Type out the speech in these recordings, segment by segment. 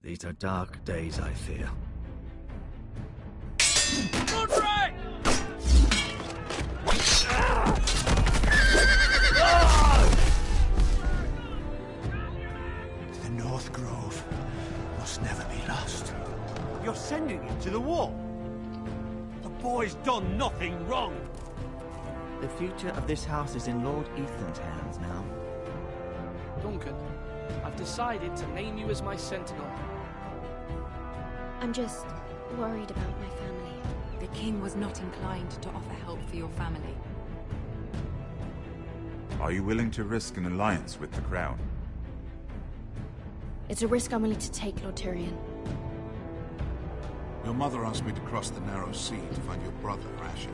These are dark days, I fear. Roderick! The North Grove must never be lost. You're sending him to the war? The boy's done nothing wrong. The future of this house is in Lord Ethan's hands now. Duncan, I've decided to name you as my sentinel. I'm just worried about my family. The king was not inclined to offer help for your family. Are you willing to risk an alliance with the Crown? It's a risk I'm willing to take, Lord Tyrion. Your mother asked me to cross the narrow sea to find your brother, Asher.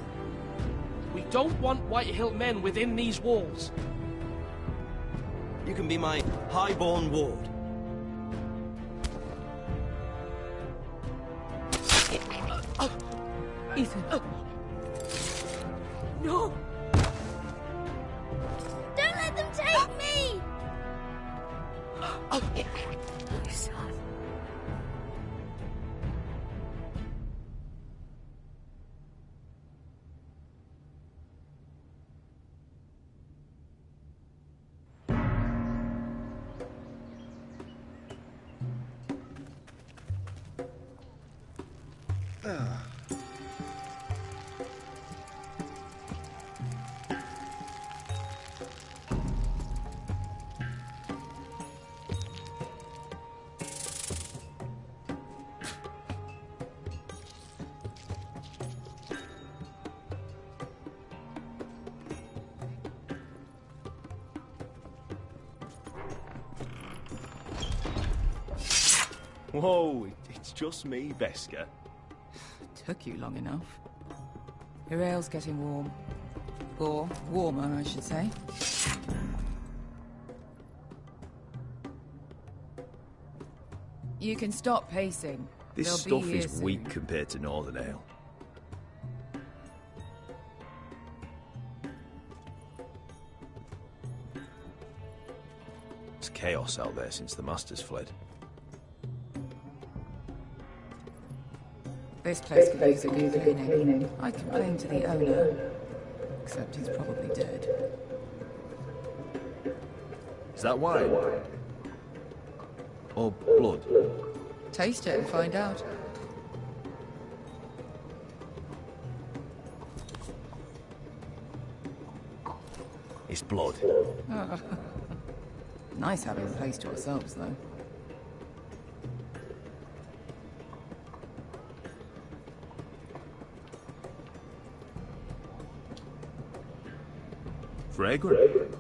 We don't want Whitehill men within these walls. You can be my highborn ward. Ethan. No! Don't let them take me! My son. Whoa, it's just me, Beska. Took you long enough. Your ale's getting warm. Or warmer, I should say. You can stop pacing. This They'll stuff be here is soon. weak compared to Northern Ale. It's chaos out there since the Masters fled. This place could use a good cleaning. I complained to the owner, except he's probably dead. Is that wine? Or blood? Taste it and find out. It's blood. Nice having the place to ourselves, though. Fragrant.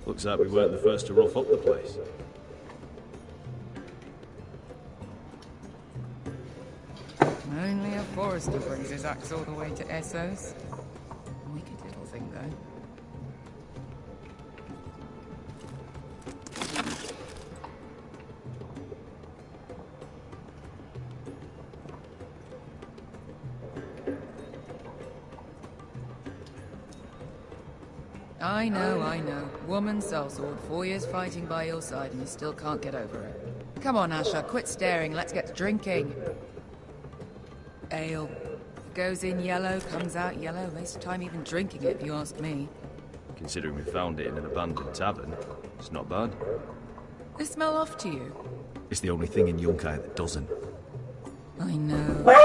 Looks like we weren't the first to rough up the place. Only a forester brings his axe all the way to Essos. Wicked little thing, though. I know. Woman sellsword, 4 years fighting by your side and you still can't get over it. Come on, Asher, quit staring, let's get to drinking. Ale. Goes in yellow, comes out yellow. Waste of time even drinking it, if you ask me. Considering we found it in an abandoned tavern, it's not bad. They smell off to you? It's the only thing in Yunkai that doesn't. I know.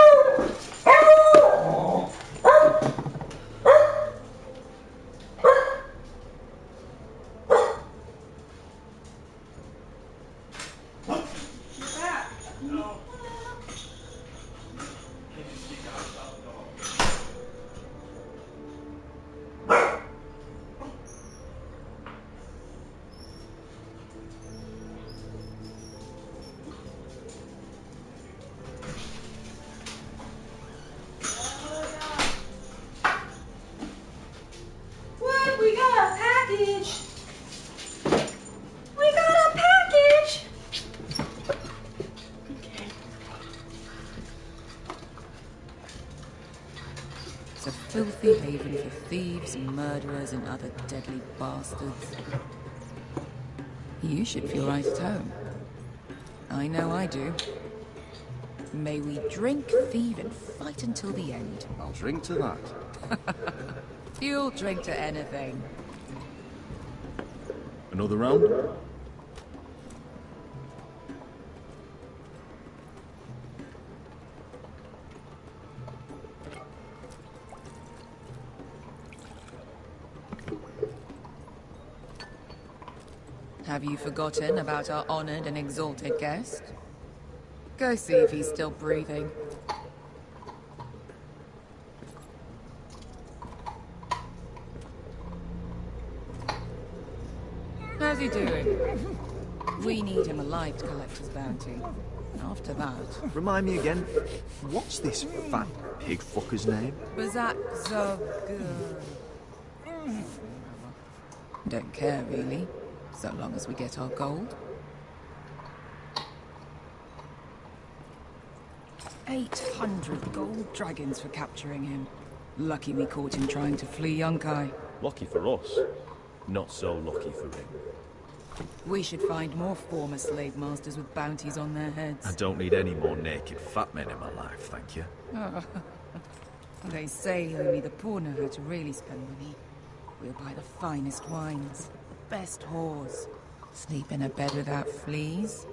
It's a filthy haven for thieves, murderers, and other deadly bastards. You should feel right at home. I know I do. May we drink, thieve, and fight until the end. I'll drink to that. You'll drink to anything. Another round? Have you forgotten about our honored and exalted guest? Go see if he's still breathing. How's he doing? We need him alive to collect his bounty. After that... Remind me again, what's this fat pig fucker's name? Bazak Zog... Don't care, really. So long as we get our gold. 800 gold dragons for capturing him. Lucky we caught him trying to flee Yunkai. Lucky for us. Not so lucky for him. We should find more former slave masters with bounties on their heads. I don't need any more naked fat men in my life, thank you. Oh. They say only the poor know how to really spend money. We'll buy the finest wines, the best whores, sleep in a bed without fleas.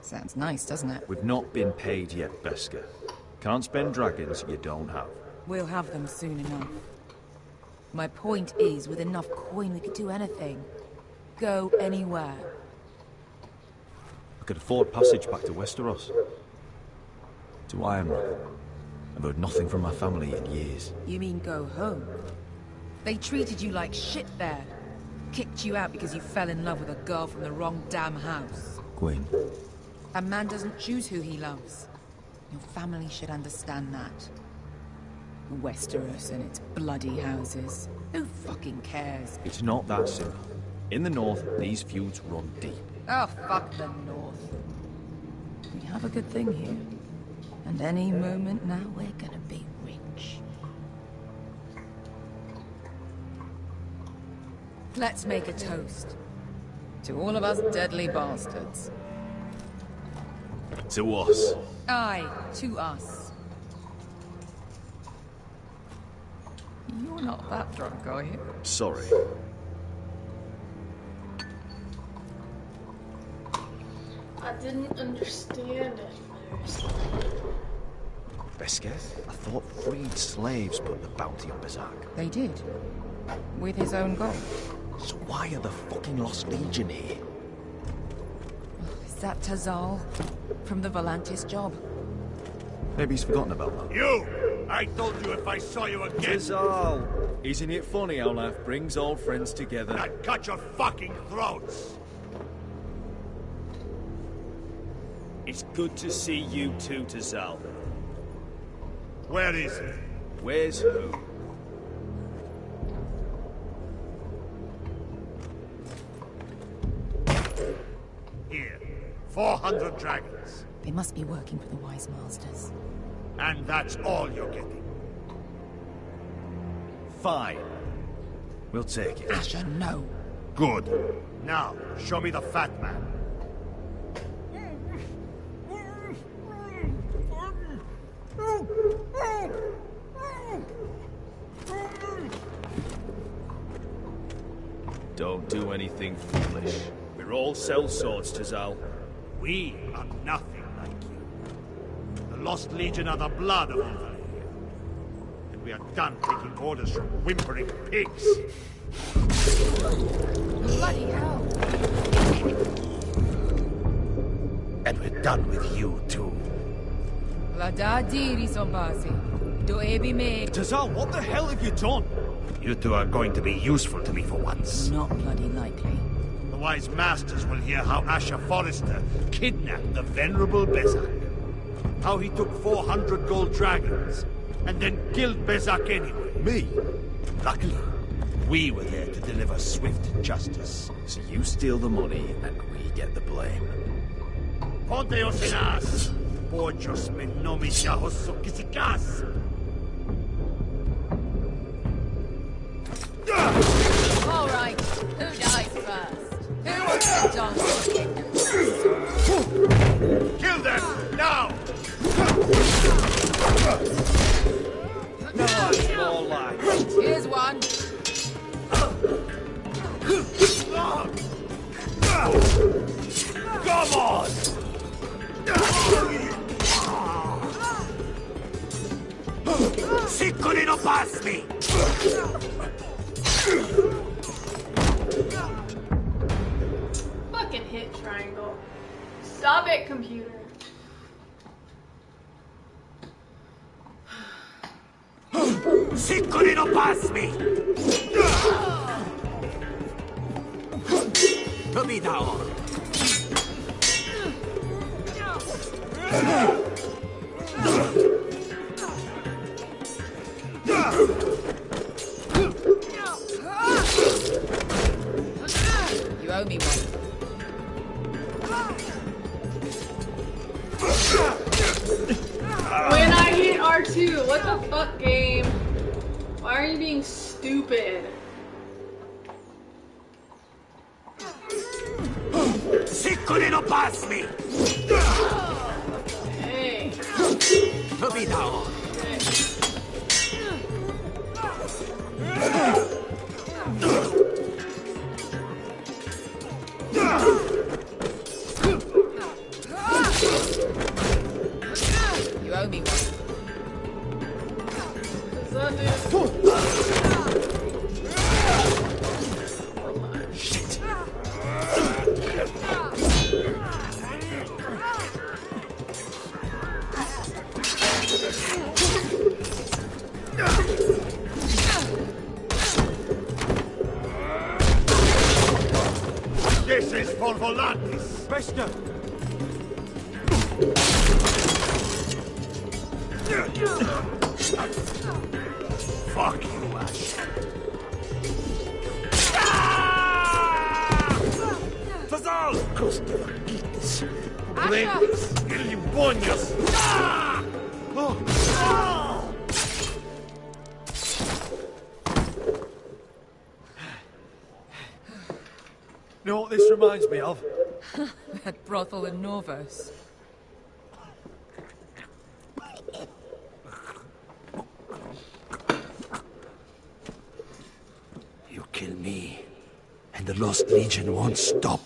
Sounds nice, doesn't it? We've not been paid yet, Beska. Can't spend dragons you don't have. We'll have them soon enough. My point is, with enough coin we could do anything. Go anywhere. I could afford passage back to Westeros. To Ironrock. I've heard nothing from my family in years. You mean go home? They treated you like shit there. Kicked you out because you fell in love with a girl from the wrong damn house. Gwyn. A man doesn't choose who he loves. Your family should understand that. Westeros and its bloody houses. Who fucking cares? It's not that simple. In the north, these feuds run deep. Oh, fuck the north. We have a good thing here. And any moment now, we're gonna be rich. Let's make a toast. To all of us deadly bastards. To us. Aye, to us. You're not that drunk, are you? Sorry. I didn't understand at first. Beska? I thought freed slaves put the bounty on Bazak. They did. With his own gold. So why are the fucking Lost Legion here? Is that Tazal? From the Volantis job? Maybe he's forgotten about that. You! I told you if I saw you again... Tizal! Isn't it funny how life brings old friends together? I'd cut your fucking throats! It's good to see you too, Tazal. Where is he? Where's who? Here. 400 dragons. They must be working for the Wise Masters. And that's all you're getting. Fine. We'll take it. Asher, no. Good. Now, show me the fat man. Don't do anything foolish. We're all sellswords, Tazal. We are nothing like you. The Lost Legion are the blood of Ulthuan. And we are done taking orders from whimpering pigs. Bloody hell! And we're done with you, too. Vladadiri Sombasi. Do ebi me. Tazal, what the hell have you done? You two are going to be useful to me for once. Not bloody likely. The Wise Masters will hear how Asher Forrester kidnapped the venerable Bezak. How he took 400 gold dragons, and then killed Bezak anyway. Me? Luckily, we were there to deliver swift justice. So you steal the money, and we get the blame. Ponteos en as! Pojos me nomi shahos kisikas! Done. Kill them! Now! No, it's more like. Here's one. Come on! Siccoli non pasmi! Fucking hit triangle. Stop it, computer. Siccoli non pasmi! Dobitao. You owe me one. When I hit R2, what the fuck, game? Why are you being stupid? Siccoli non pasmi! Hey. Dobitao. You owe me one. What's that, dude? This is for Volantis! Bester. Fuck you, Ash. Fazal! Costa Vaquitis. Blendis. Ilimbonios. You know what this reminds me of? That brothel in Norvos. You kill me, and the Lost Legion won't stop.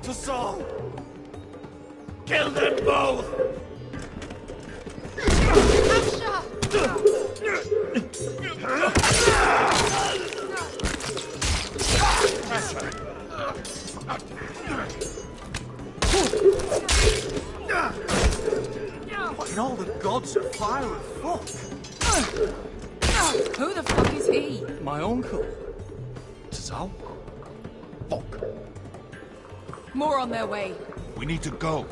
To Saul! Kill them both! And all the gods are fire and fuck. Who the fuck is he? My uncle. Sal? Fuck. More on their way. We need to go.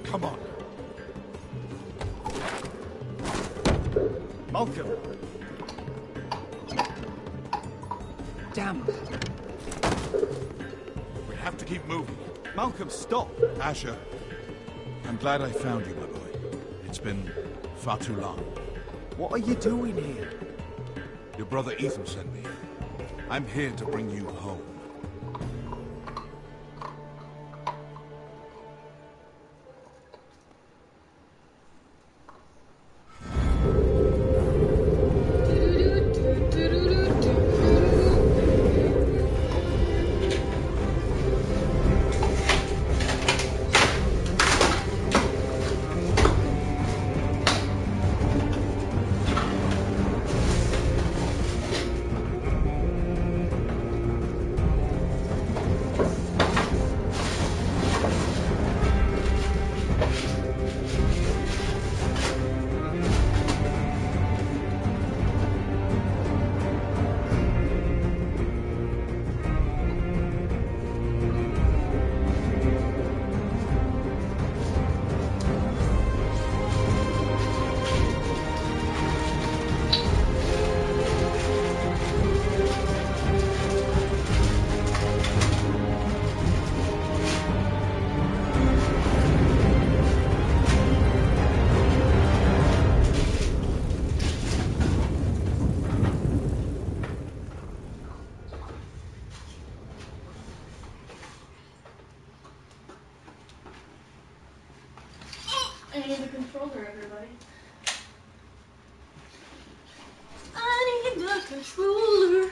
Come on. Malcolm. Damn. We have to keep moving. Malcolm, stop. Asher, I'm glad I found you, my boy. It's been far too long. What are you doing here? Your brother Ethan sent me. I'm here to bring you home. I need the controller, everybody. I need the controller.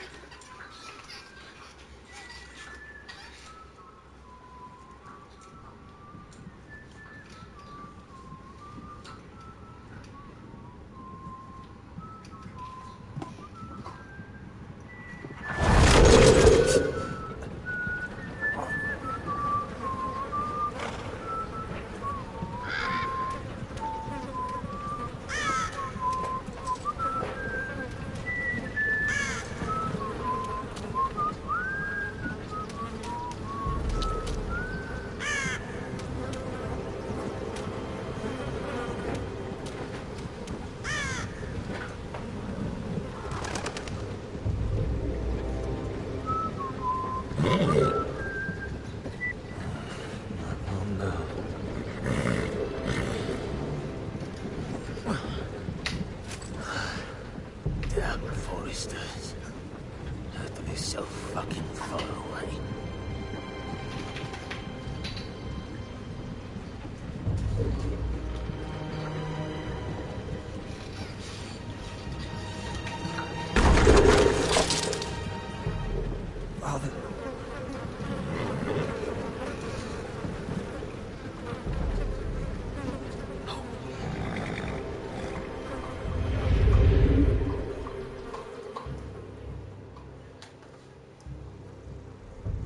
Damn foresters. Had to be so fucking far away. Father.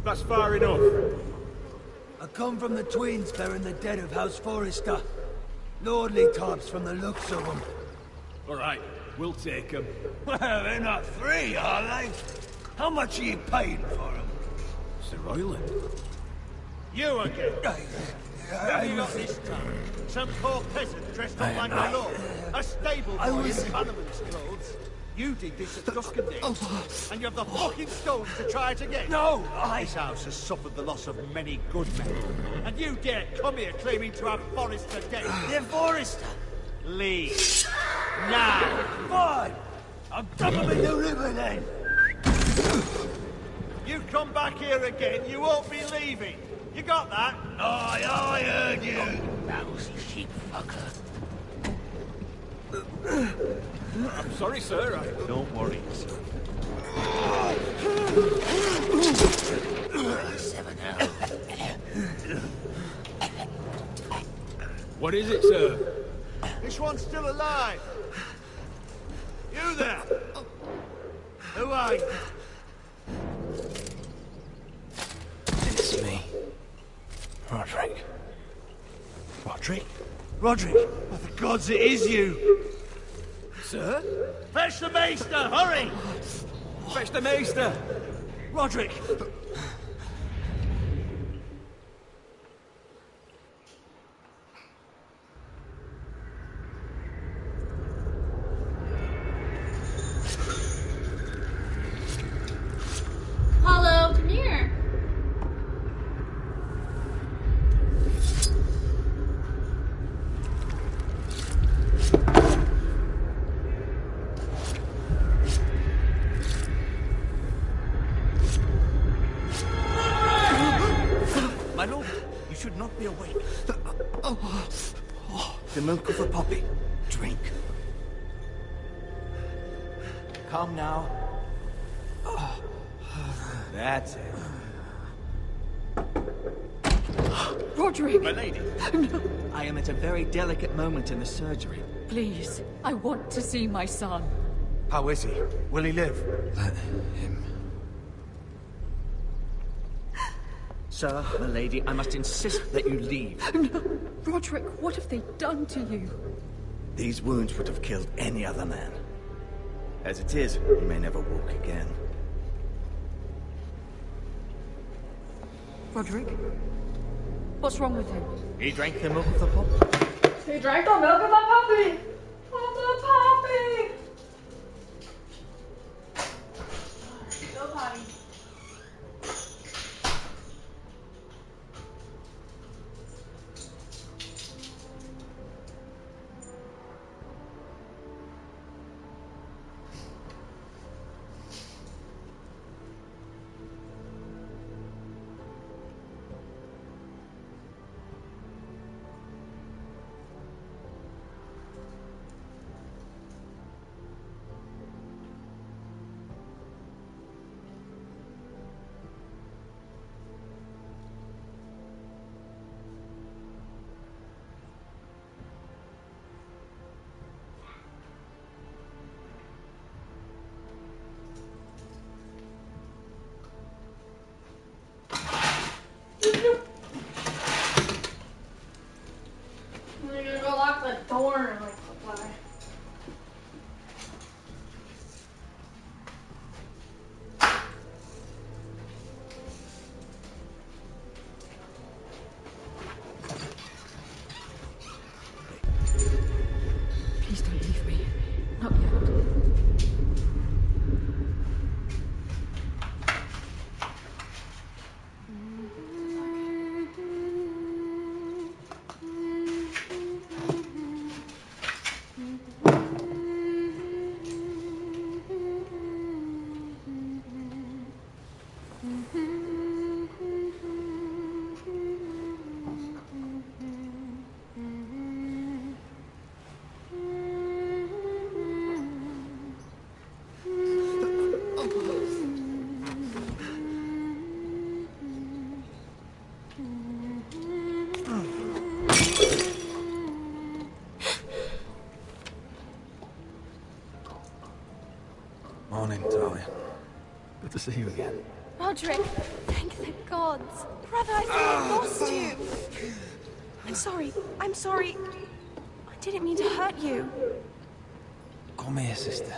That's far enough. I come from the twins bearing the dead of House Forrester. Lordly tops from the looks of them. All right, we'll take them. Well, they're not free, are they? How much are you paying for them? Sir Royland. You again. What have you got this time? Some poor peasant dressed up like a lord. A stable boy in Bannerman's clothes. You did this at Duskendale, and you have the fucking stones to try it again. No, This house has suffered the loss of many good men, and you dare come here claiming to have Forrester dead. They're Forrester. Leave. Now. Fine. I'll dump them in the river then. You come back here again, you won't be leaving. You got that? Aye, I heard you. Lousy sheep fucker. I'm sorry, sir. Don't worry, sir. What is it, sir? This one's still alive. You there? Who are you? It's me. Roderick. Roderick? Roderick? Oh, for gods, it is you. Sir? Fetch the maester, hurry! Fetch the maester! Roderick! Hello, come here. My lord, you should not be awake. The milk of a poppy. Drink. Calm now. That's it. Roderick! My lady. I am at a very delicate moment in the surgery. Please, I want to see my son. How is he? Will he live? Let him. Sir, my lady, I must insist that you leave. No, Roderick, what have they done to you? These wounds would have killed any other man. As it is, he may never walk again. Roderick? What's wrong with him? He drank the milk of the puppy. He drank the milk of the puppy. Of the puppy. Go potty. a door, like, why? Please don't leave me. Not yet. Morning, Talia. Good to see you again. Roderick, thank the gods. Brother, I thought I lost you. I'm sorry. I didn't mean to hurt you. Come here, sister.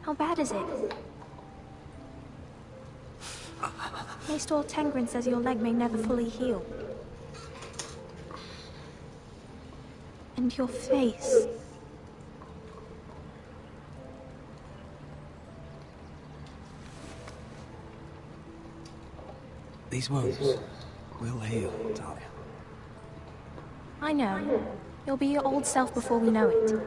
How bad is it? Maester Tengrin says your leg may never fully heal. And your face. These wounds will heal, Talia. I know. You'll be your old self before we know it.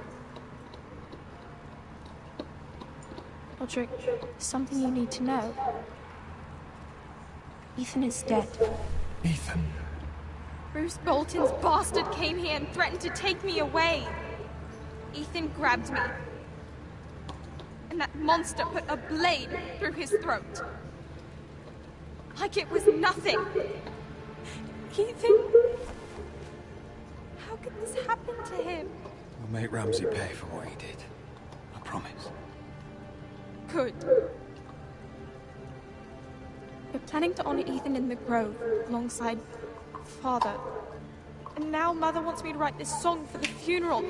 Roderick, something you need to know. Ethan is dead. Ethan? Bruce Bolton's bastard came here and threatened to take me away. Ethan grabbed me. And that monster put a blade through his throat. Like it was nothing. Ethan... How could this happen to him? We'll make Ramsay pay for what he did. I promise. Good. We're planning to honor Ethan in the grove, alongside Father. And now Mother wants me to write this song for the funeral.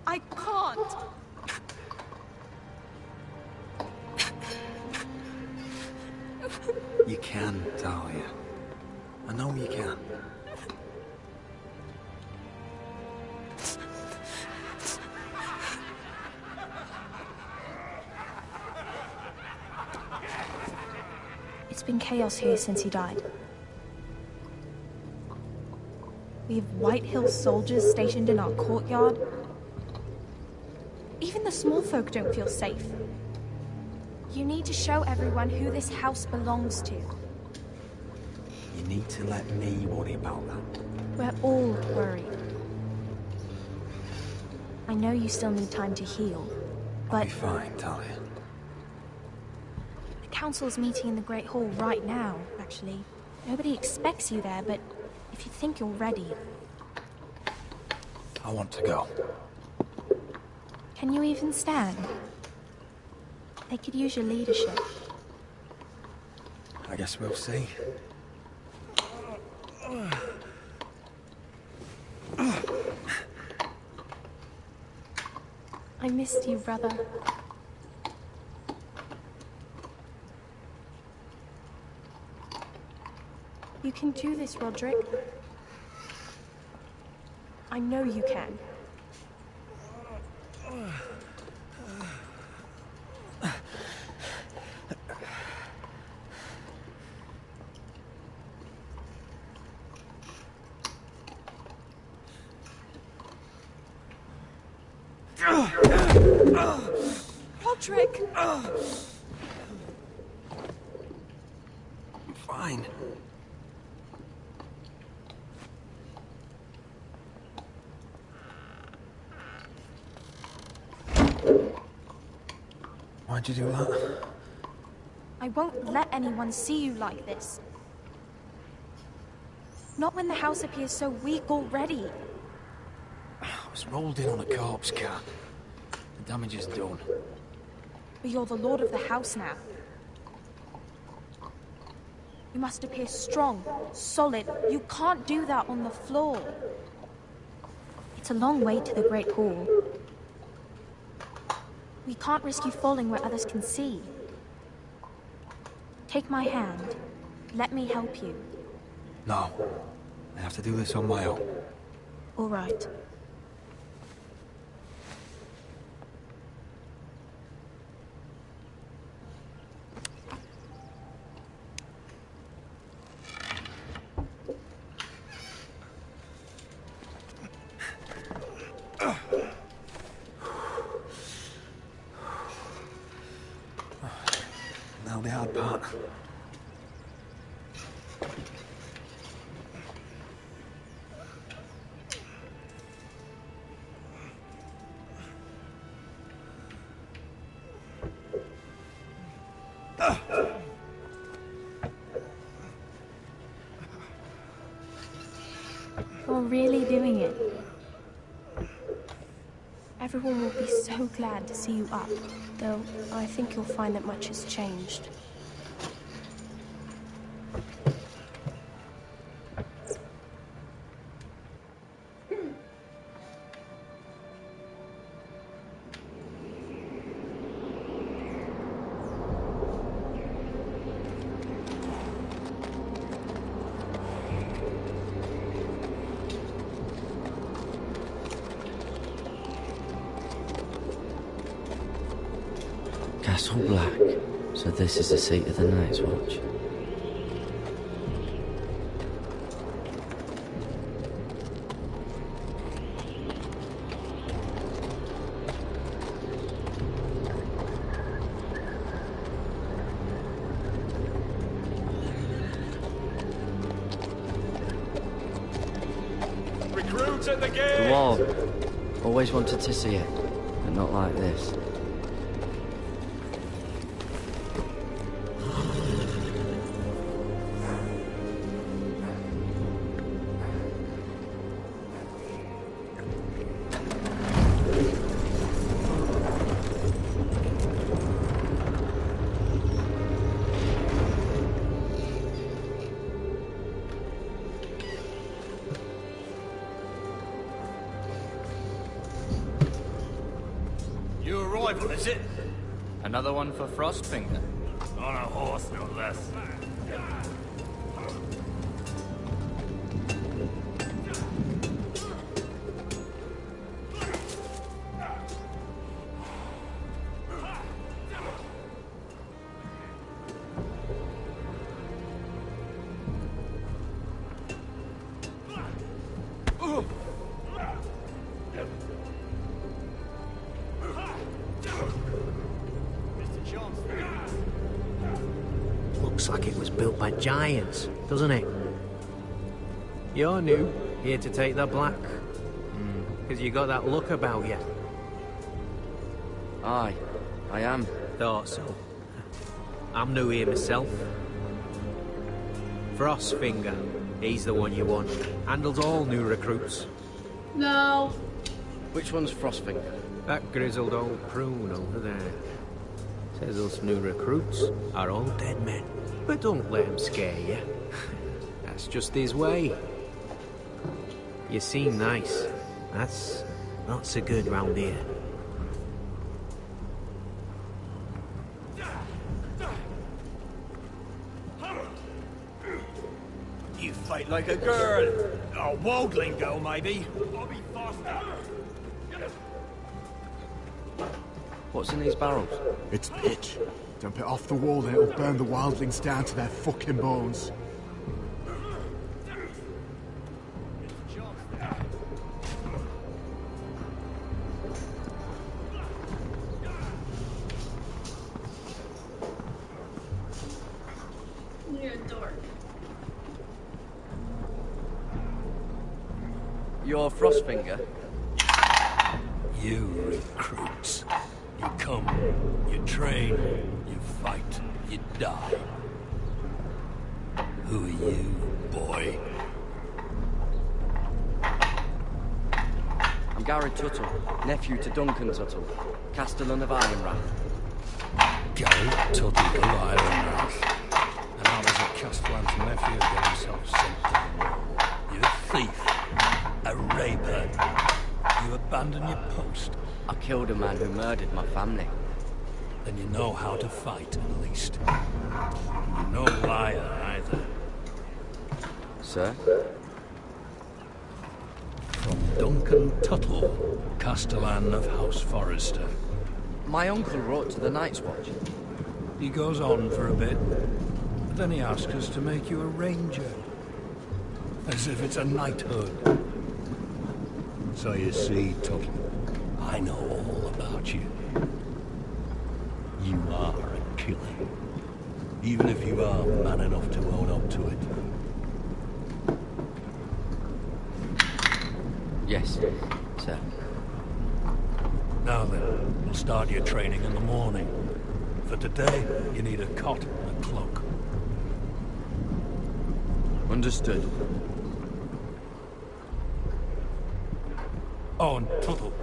I can't. You can, Talia. I know you can. It's been chaos here since he died. We have White Hill soldiers stationed in our courtyard. Even the small folk don't feel safe. You need to show everyone who this house belongs to. You need to let me worry about that. We're all worried. I know you still need time to heal, but... I'll be fine, Talia. The council's meeting in the Great Hall right now, actually. Nobody expects you there, but if you think you're ready... I want to go. Can you even stand? They could use your leadership. I guess we'll see. I missed you, brother. You can do this, Roderick. I know you can. Roderick! I'm fine. Why'd you do that? I won't let anyone see you like this. Not when the house appears so weak already. I was rolled in on a corpse cart. The damage is done. But you're the lord of the house now. You must appear strong, solid. You can't do that on the floor. It's a long way to the Great Hall. We can't risk you falling where others can see. Take my hand. Let me help you. No. I have to do this on my own. All right. Now the hard part. You're really doing it. Everyone will be so glad to see you up. Though, I think you'll find that much has changed. Castle Black. So this is the seat of the Night's Watch. Recruits at the gate! The wall. Always wanted to see it, but not like this. Your arrival, is it? Another one for Frostfinger. On a horse, no less. Looks like it was built by giants, doesn't it? You're new, here to take the black. Because you got that look about you. Aye, I am. Thought so. I'm new here myself. Frostfinger, he's the one you want. Handles all new recruits. No. Which one's Frostfinger? That grizzled old prune over there. Says us new recruits are all dead men. But don't let him scare you. That's just his way. You seem nice. That's not so good round here. You fight like a girl. A wildling girl, maybe. I'll be faster. What's in these barrels? It's pitch. Dump it off the wall and it'll burn the wildlings down to their fucking bones. You're a dork. You're Frostfinger? You recruits. You come, you train, you fight, you die. Who are you, boy? I'm Gary Tuttle, nephew to Duncan Tuttle, Castellan of Ironrath. Gary Tuttle of Ironrath. And I was a Castellan nephew got himself sent to the wall. You're a thief. A raper. You abandon your post. I killed a man who murdered my family. Then you know how to fight, at least. You're no liar, either. Sir? From Duncan Tuttle, Castellan of House Forrester. My uncle wrote to the Night's Watch. He goes on for a bit, but then he asks us to make you a ranger. As if it's a knighthood. So you see, Tuttle, I know all about you. You are a killer. Even if you are man enough to own up to it. Yes, sir. Now then, we'll start your training in the morning. For today, you need a cot and a cloak. Understood. Oh, and Tuttle.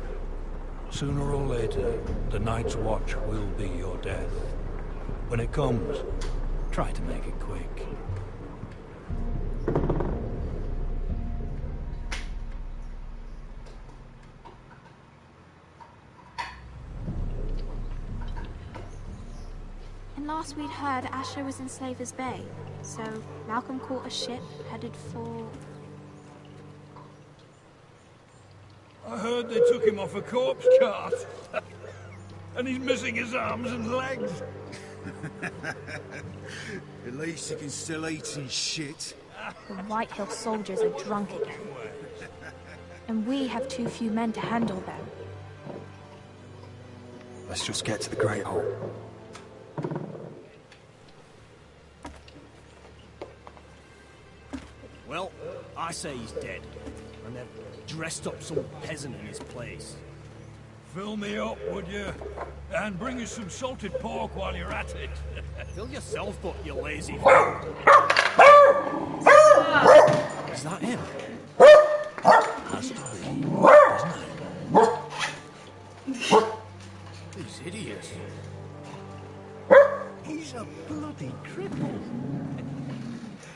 Sooner or later, the Night's Watch will be your death. When it comes, try to make it quick. And last we'd heard, Asher was in Slaver's Bay, so Malcolm caught a ship headed for... I heard they took him off a corpse cart. And he's missing his arms and legs. At least he can still eat his shit. The White Hill soldiers are drunk again. And we have too few men to handle them. Let's just get to the Great Hall. Well, I say he's dead. And they've dressed up some peasant in his place. Fill me up, would you? And bring us some salted pork while you're at it. Fill yourself up, you lazy fool. Is that him? Has to be, doesn't it? These idiots. He's a bloody cripple.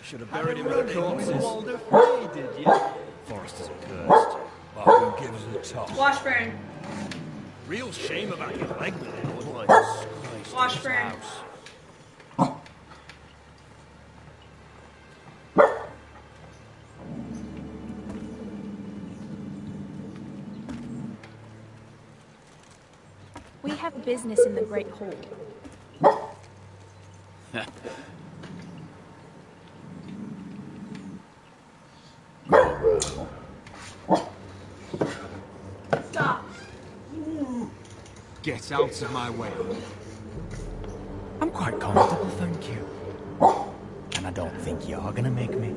Should have buried him with the corpses. Walder Frey, did you? Forrester's cursed. But who gives a toss? Washburn. Real shame about your leg with it. Like, Christ, Washburn. We have business in the Great Hall. Stop. Get out of my way. I'm quite comfortable, thank you. And I don't think you're gonna make me.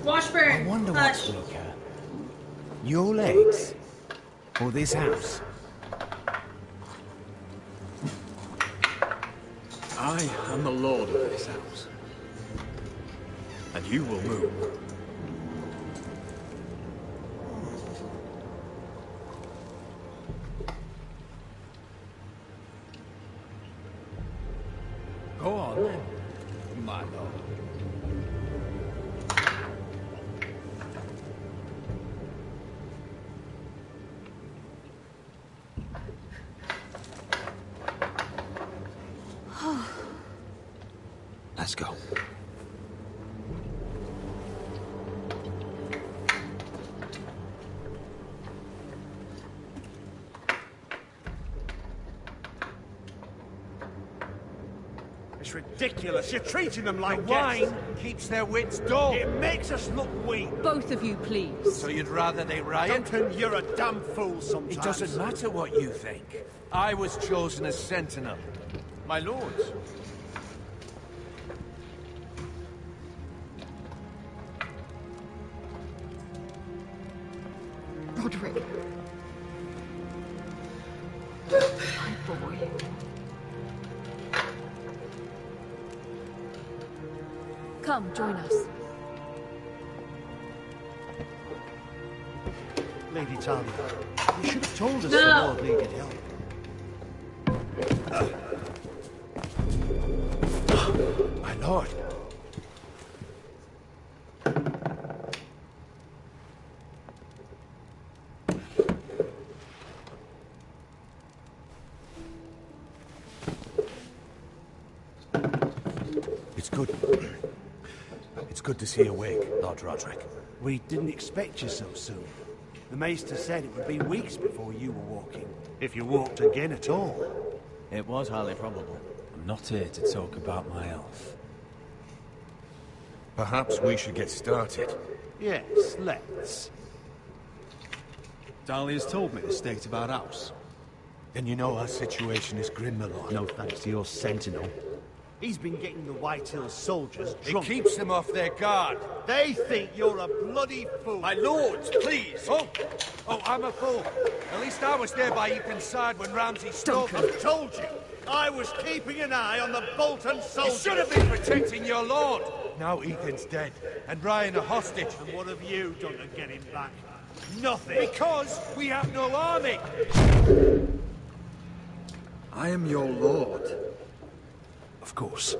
Washburn. I wonder Hush. what's weaker. Your legs? Or this house? I am the lord of this house. And you will move. Go on, then, my lord. Let's go. It's ridiculous. You're treating them like The wine guests. keeps their wits dull. It makes us look weak. Both of you, please. So you'd rather they riot? Duncan, you're a damn fool sometimes. It doesn't matter what you think. I was chosen as sentinel. My lords. Roderick. My boy. Come, join us. Lady Talia. You should have told us No. the Lord needed help. My lord. It's good. It's good to see you awake, Lord Roderick. We didn't expect you so soon. The Maester said it would be weeks before you were walking, if you walked again at all. It was highly probable. I'm not here to talk about my health. Perhaps we should get started. Yes, let's. Dahlia's told me the state of our house. Then you know our situation is grim, my lord. No thanks to your sentinel. He's been getting the White Hills soldiers It drunk. keeps them off their guard. They think you're a bloody fool. My lords, please! Oh, I'm a fool. At least I was there by Ethan's side when Ramsay stole them. I've told you. I was keeping an eye on the Bolton You soldiers. should have been protecting your lord. Now Ethan's dead, and Ryan a hostage. And what have you done to get him back? Nothing. Because we have no army. I am your lord. Of course.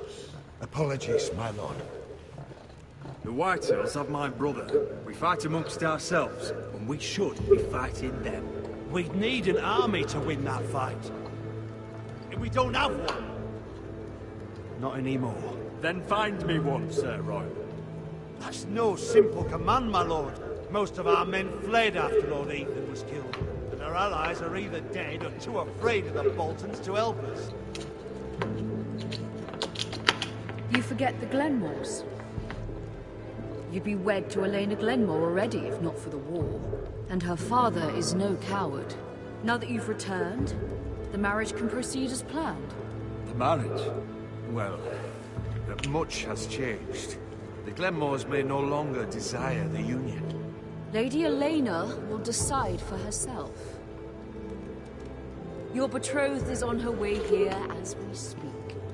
Apologies, my lord. The Whitehills have my brother. We fight amongst ourselves, and we should be fighting them. We'd need an army to win that fight. And we don't have one. Not anymore. Then find me one, Sir Roy. That's no simple command, my lord. Most of our men fled after Lord Ethan was killed. And our allies are either dead or too afraid of the Boltons to help us. You forget the Glenmores. You'd be wed to Elena Glenmore already, if not for the war. And her father is no coward. Now that you've returned, the marriage can proceed as planned. The marriage? Well, much has changed. The Glenmores may no longer desire the union. Lady Elena will decide for herself. Your betrothed is on her way here as we speak.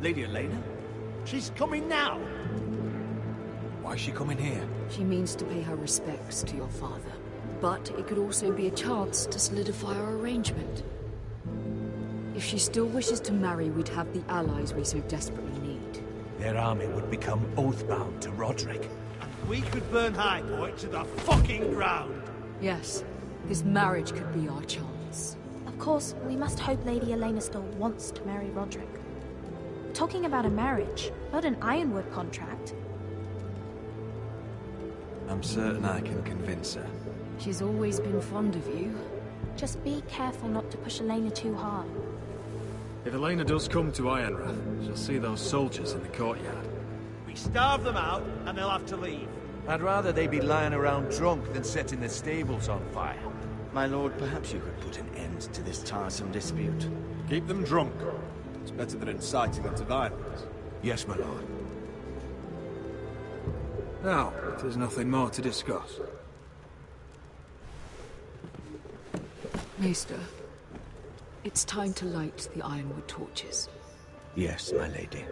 Lady Elena? She's coming now. Why is she coming here? She means to pay her respects to your father. But it could also be a chance to solidify our arrangement. If she still wishes to marry, we'd have the allies we so desperately need. Their army would become oath-bound to Roderick. We could burn High Point to the fucking ground. Yes, this marriage could be our chance. Of course, we must hope Lady Elena still wants to marry Roderick. Talking about a marriage, not an Ironwood contract. I'm certain I can convince her. She's always been fond of you. Just be careful not to push Elena too hard. If Elena does come to Ironrath, she'll see those soldiers in the courtyard. We starve them out, and they'll have to leave. I'd rather they be lying around drunk than setting the stables on fire. My lord, perhaps you could put an end to this tiresome dispute. Keep them drunk. It's better than inciting them to violence. Yes, my lord. Now, if there's nothing more to discuss. Maester, it's time to light the Ironwood torches. Yes, my lady.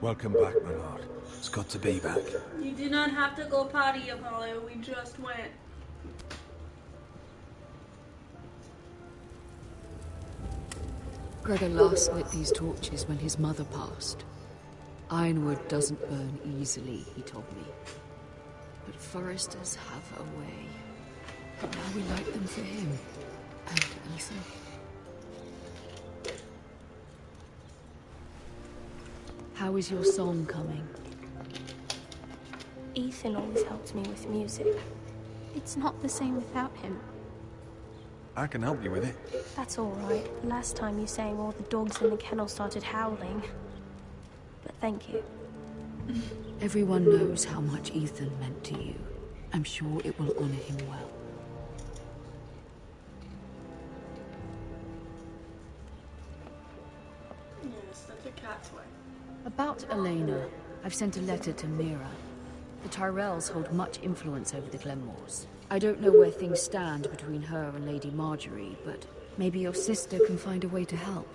Welcome back, my lord. It's good to be back. You did not have to go potty, Apollo. We just went. Gregor last lit these torches when his mother passed. Ironwood doesn't burn easily, he told me. But foresters have a way. And now we light them for him. And Ethan. How is your song coming? Ethan always helps me with music. It's not the same without him. I can help you with it. That's all right. Last time you sang, all the dogs in the kennel started howling. But thank you. Everyone knows how much Ethan meant to you. I'm sure it will honor him well. Yes, that's a cat toy. About Elena, I've sent a letter to Mira. The Tyrells hold much influence over the Glenmores. I don't know where things stand between her and Lady Marjorie, but maybe your sister can find a way to help.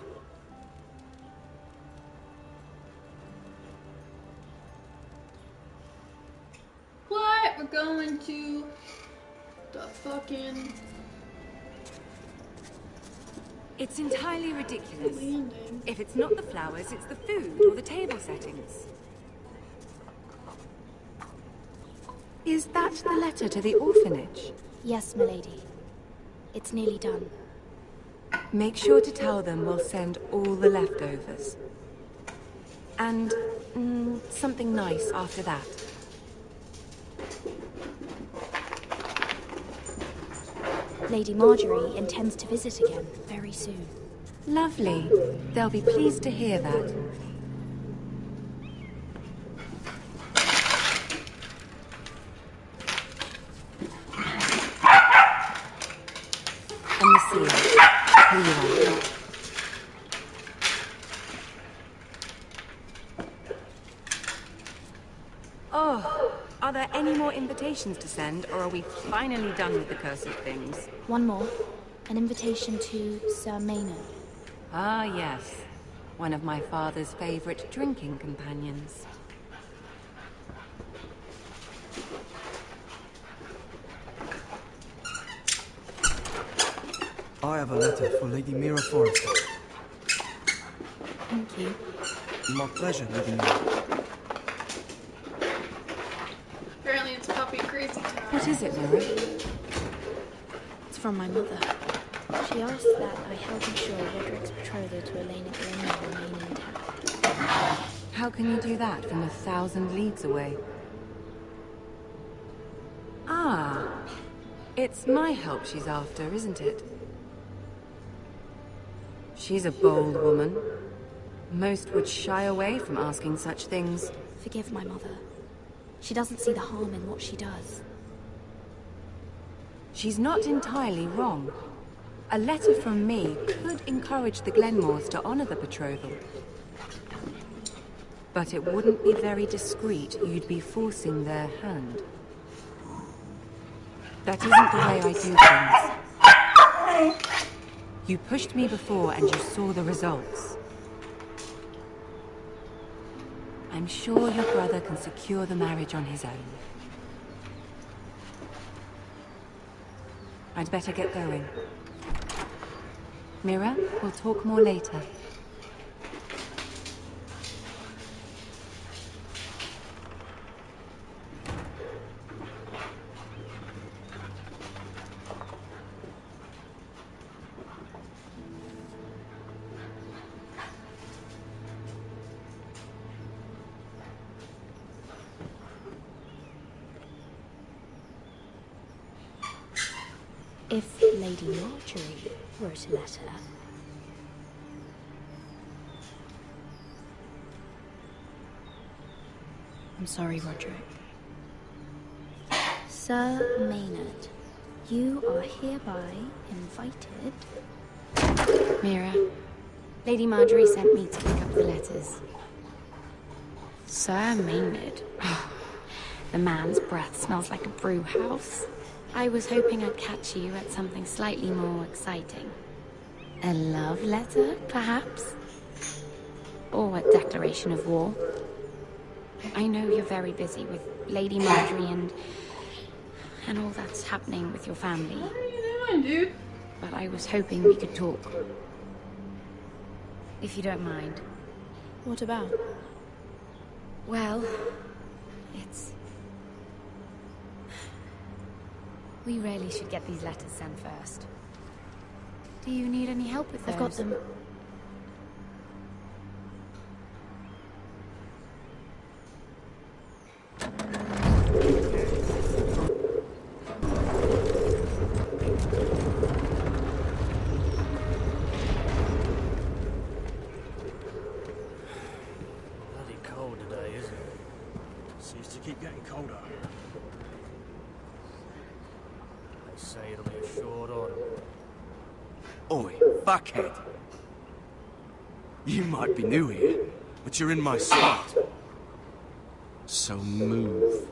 What? We're going to The fucking... It's entirely ridiculous. If it's not the flowers, it's the food or the table settings. Is that the letter to the orphanage? Yes, milady. It's nearly done. Make sure to tell them we'll send all the leftovers. And something nice after that. Lady Marjorie intends to visit again very soon. Lovely. They'll be pleased to hear that. And the seal. Here you are. Oh, are there any more invitations to send, or are we finally done with the cursed things? One more. An invitation to Sir Maynard. Ah, yes. One of my father's favorite drinking companions. I have a letter for Lady Mira Forrester. Thank you. My pleasure, Lady Mira. Apparently it's puppy crazy time. What is it, Mira? It's from my mother. She asked that I help ensure Roderick's betrothal to Elena Glenmore remain intact. How can you do that from 1,000 leagues away? Ah, it's my help she's after, isn't it? She's a bold woman. Most would shy away from asking such things. Forgive my mother. She doesn't see the harm in what she does. She's not entirely wrong. A letter from me could encourage the Glenmores to honor the betrothal. But it wouldn't be very discreet. You'd be forcing their hand. That isn't the way I do things. You pushed me before and you saw the results. I'm sure your brother can secure the marriage on his own. I'd better get going. Mira, we'll talk more later. If Lady Marjorie wrote a letter... I'm sorry, Roderick. Sir Maynard, you are hereby invited... Mira, Lady Marjorie sent me to pick up the letters. Sir Maynard? The man's breath smells like a brew house. I was hoping I'd catch you at something slightly more exciting. A love letter, perhaps? Or a declaration of war. I know you're very busy with Lady Marjorie and all that's happening with your family. What are you doing, dude? But I was hoping we could talk. If you don't mind. What about? Well, it's... We really should get these letters sent first. Do you need any help with those? I've got them. Bloody cold today, isn't it? Seems to keep getting colder. They say it'll be a short autumn. Oi, fuckhead. You might be new here, but you're in my spot. So move.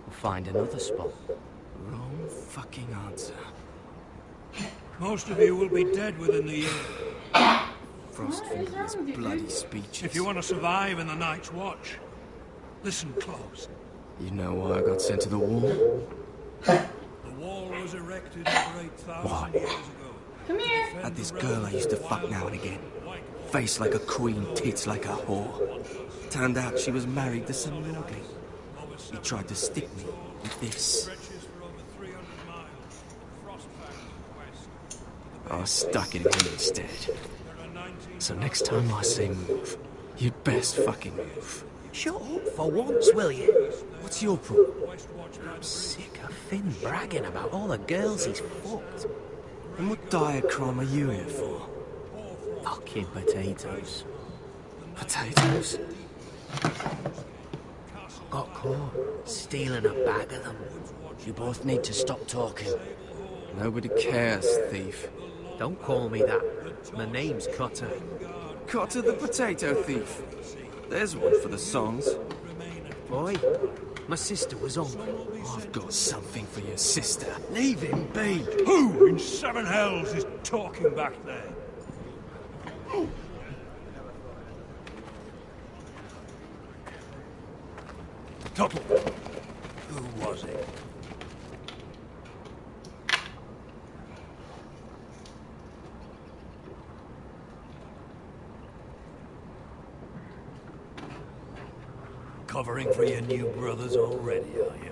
We'll find another spot. Wrong fucking answer. Most of you will be dead within the year. Frostfinger's bloody speeches. If you want to survive in the Night's Watch, listen close. You know why I got sent to the wall? The wall was erected over 8,000 years ago. Come here. Had this girl I used to fuck now and again. Face like a queen, tits like a whore. Turned out she was married to some lordling. He tried to stick me with this. I stuck it in him instead. So next time I say move, you'd best fucking move. Shut up for once, will you? What's your problem? I'm sick of Finn bragging about all the girls he's fucked. And what diacrime are you here for? Fucking potatoes. Potatoes? Got caught stealing a bag of them. You both need to stop talking. Nobody cares, thief. Don't call me that. My name's Cotter. Cotter the potato thief. There's one for the songs. Boy, my sister was hungry. I've got something for your sister. Leave him be. Who in seven hells is talking back there? Tuttle. Who was it? Covering for your new brothers already, are you?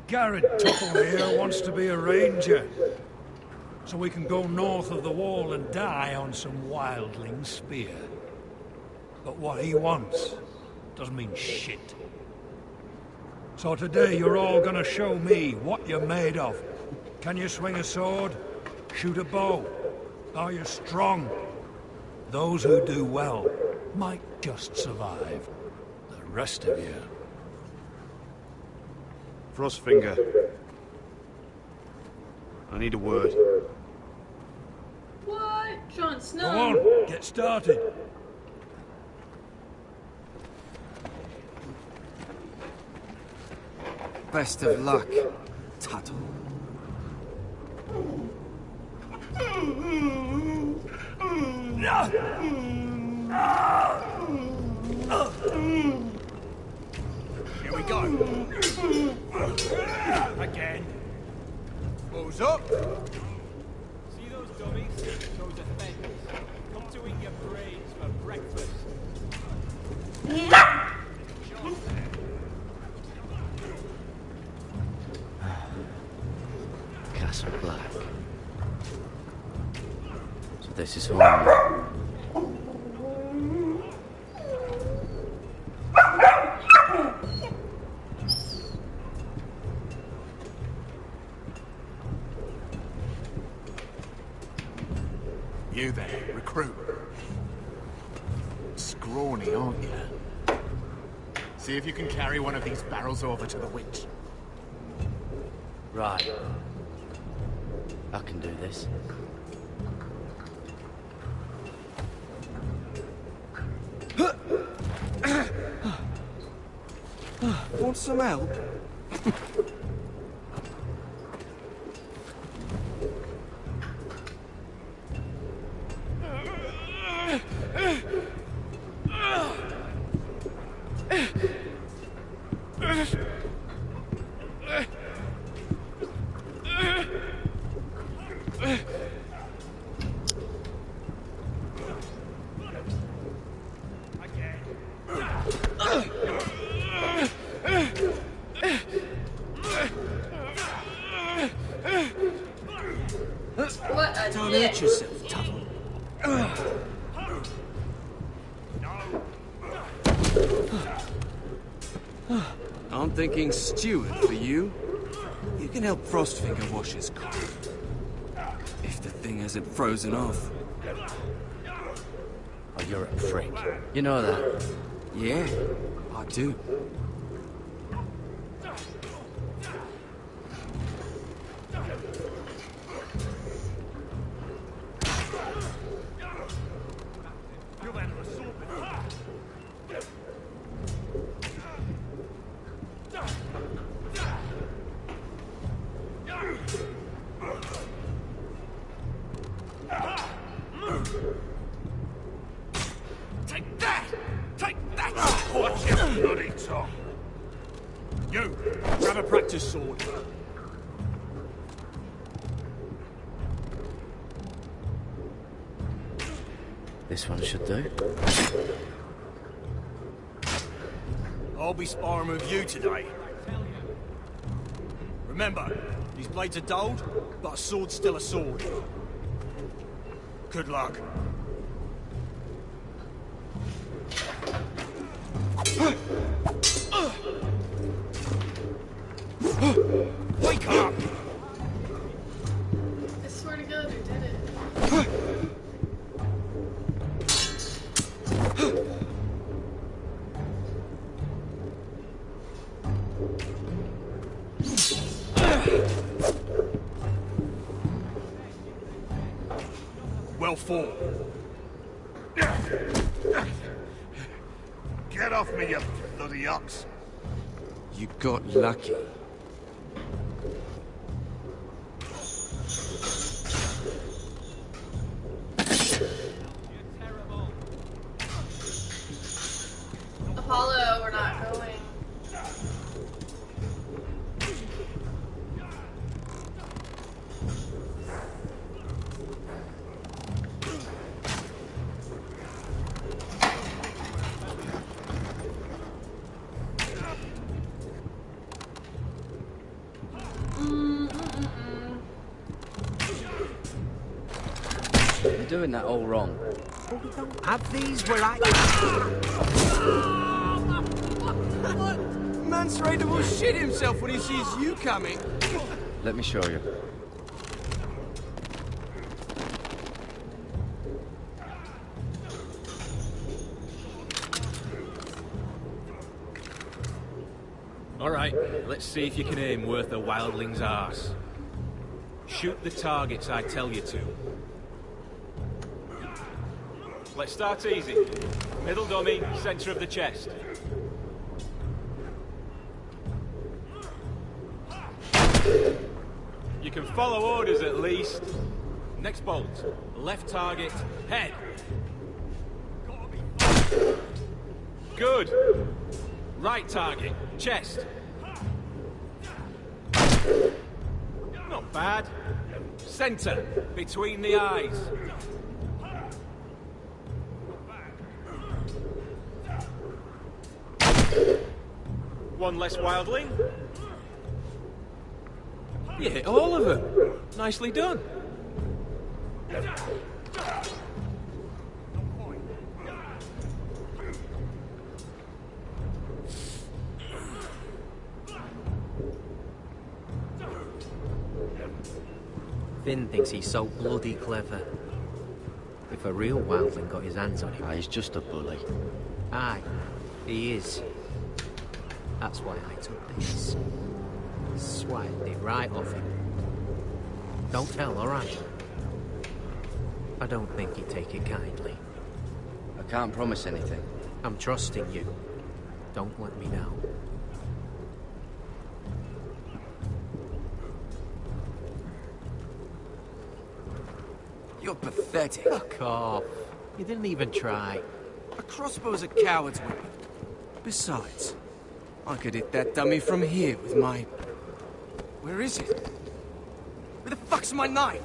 Garrett Tuttle here wants to be a ranger, so we can go north of the wall and die on some wildling spear. But what he wants doesn't mean shit. So today you're all gonna show me what you're made of. Can you swing a sword? Shoot a bow? Are you strong? Those who do well might just survive. The rest of you... Frostfinger. I need a word. What? Jon Go Snow? on, get started. Best of luck, Tuttle. Here we go. Again. Balls up. See those dummies? Those offenders. Come to eat your brains for breakfast. Castle Black. So this is home. You there, recruit. Scrawny, aren't you? See if you can carry one of these barrels over to the witch. Right. I can do this. Want some help? What a Don't dick. hurt yourself, Tuttle. I'm thinking steward for you. You can help Frostfinger wash his car. If the thing hasn't frozen off. Oh, you're a freak. You know that? Yeah, I do. Take that! Take that! a practice sword. This one should do. I'll be sparring with you today. Remember, these blades are dulled, but a sword's still a sword. Good luck. Wake up! I swear to God, I did it. Well fought. Get off me, you bloody ox. You got lucky. Apollo, we're not going. You're doing that all wrong. Have these where I... Man's ready to shit himself when he sees you coming. Let me show you. Alright, let's see if you can aim worth a wildling's arse. Shoot the targets I tell you to. Let's start easy. Middle dummy, center of the chest. You can follow orders at least. Next bolt. Left target, head. Good. Right target, chest. Not bad. Center, between the eyes. One less wildling. You hit all of them. Nicely done. Finn thinks he's so bloody clever. If a real wildling got his hands on him... He's just a bully. Aye, he is. That's why I took this. Swiped it right off him. Don't tell, alright? I don't think he'd take it kindly. I can't promise anything. I'm trusting you. Don't let me down. You're pathetic. Fuck off. You didn't even try. A crossbow's a coward's weapon. Besides, I could hit that dummy from here with my... Where is it? Where the fuck's my knife?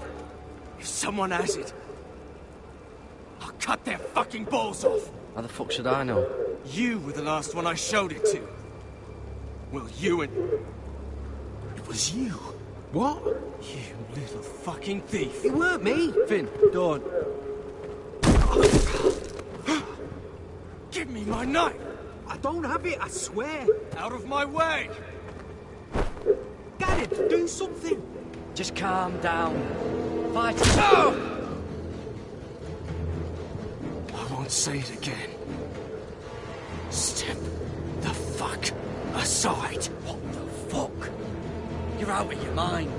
If someone has it, I'll cut their fucking balls off. How the fuck should I know? You were the last one I showed it to. Well, you and... It was you. What? You little fucking thief. It weren't me. Finn, don't. Give me my knife. I don't have it, I swear. Out of my way. Get it, do something. Just calm down. Fight. Oh! I won't say it again. Step the fuck aside. What the fuck? You're out of your mind.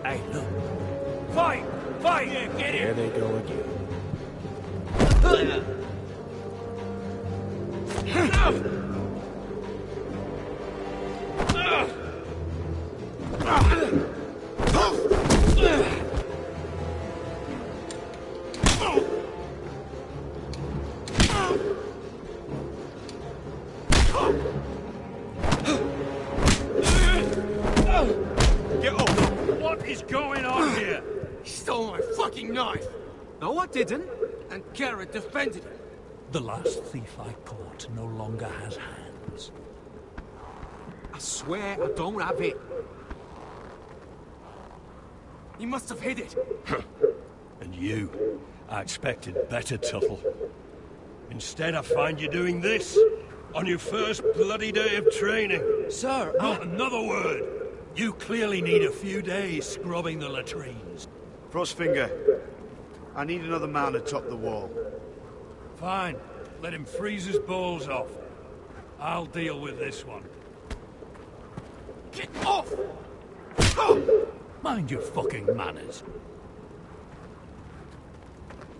Hey, look. Fight! Fight! Yeah, get it! There they go again. Get off! What is going on here? He stole my fucking knife! No, I didn't. And Garrett defended him. The last thief I caught no longer has hands. I swear I don't have it. He must have hid it. And you, I expected better, Tuttle. Instead, I find you doing this on your first bloody day of training. Sir, Not another word. You clearly need a few days scrubbing the latrines. Frostfinger, I need another man atop the wall. Fine. Let him freeze his balls off. I'll deal with this one. Get off! Mind your fucking manners.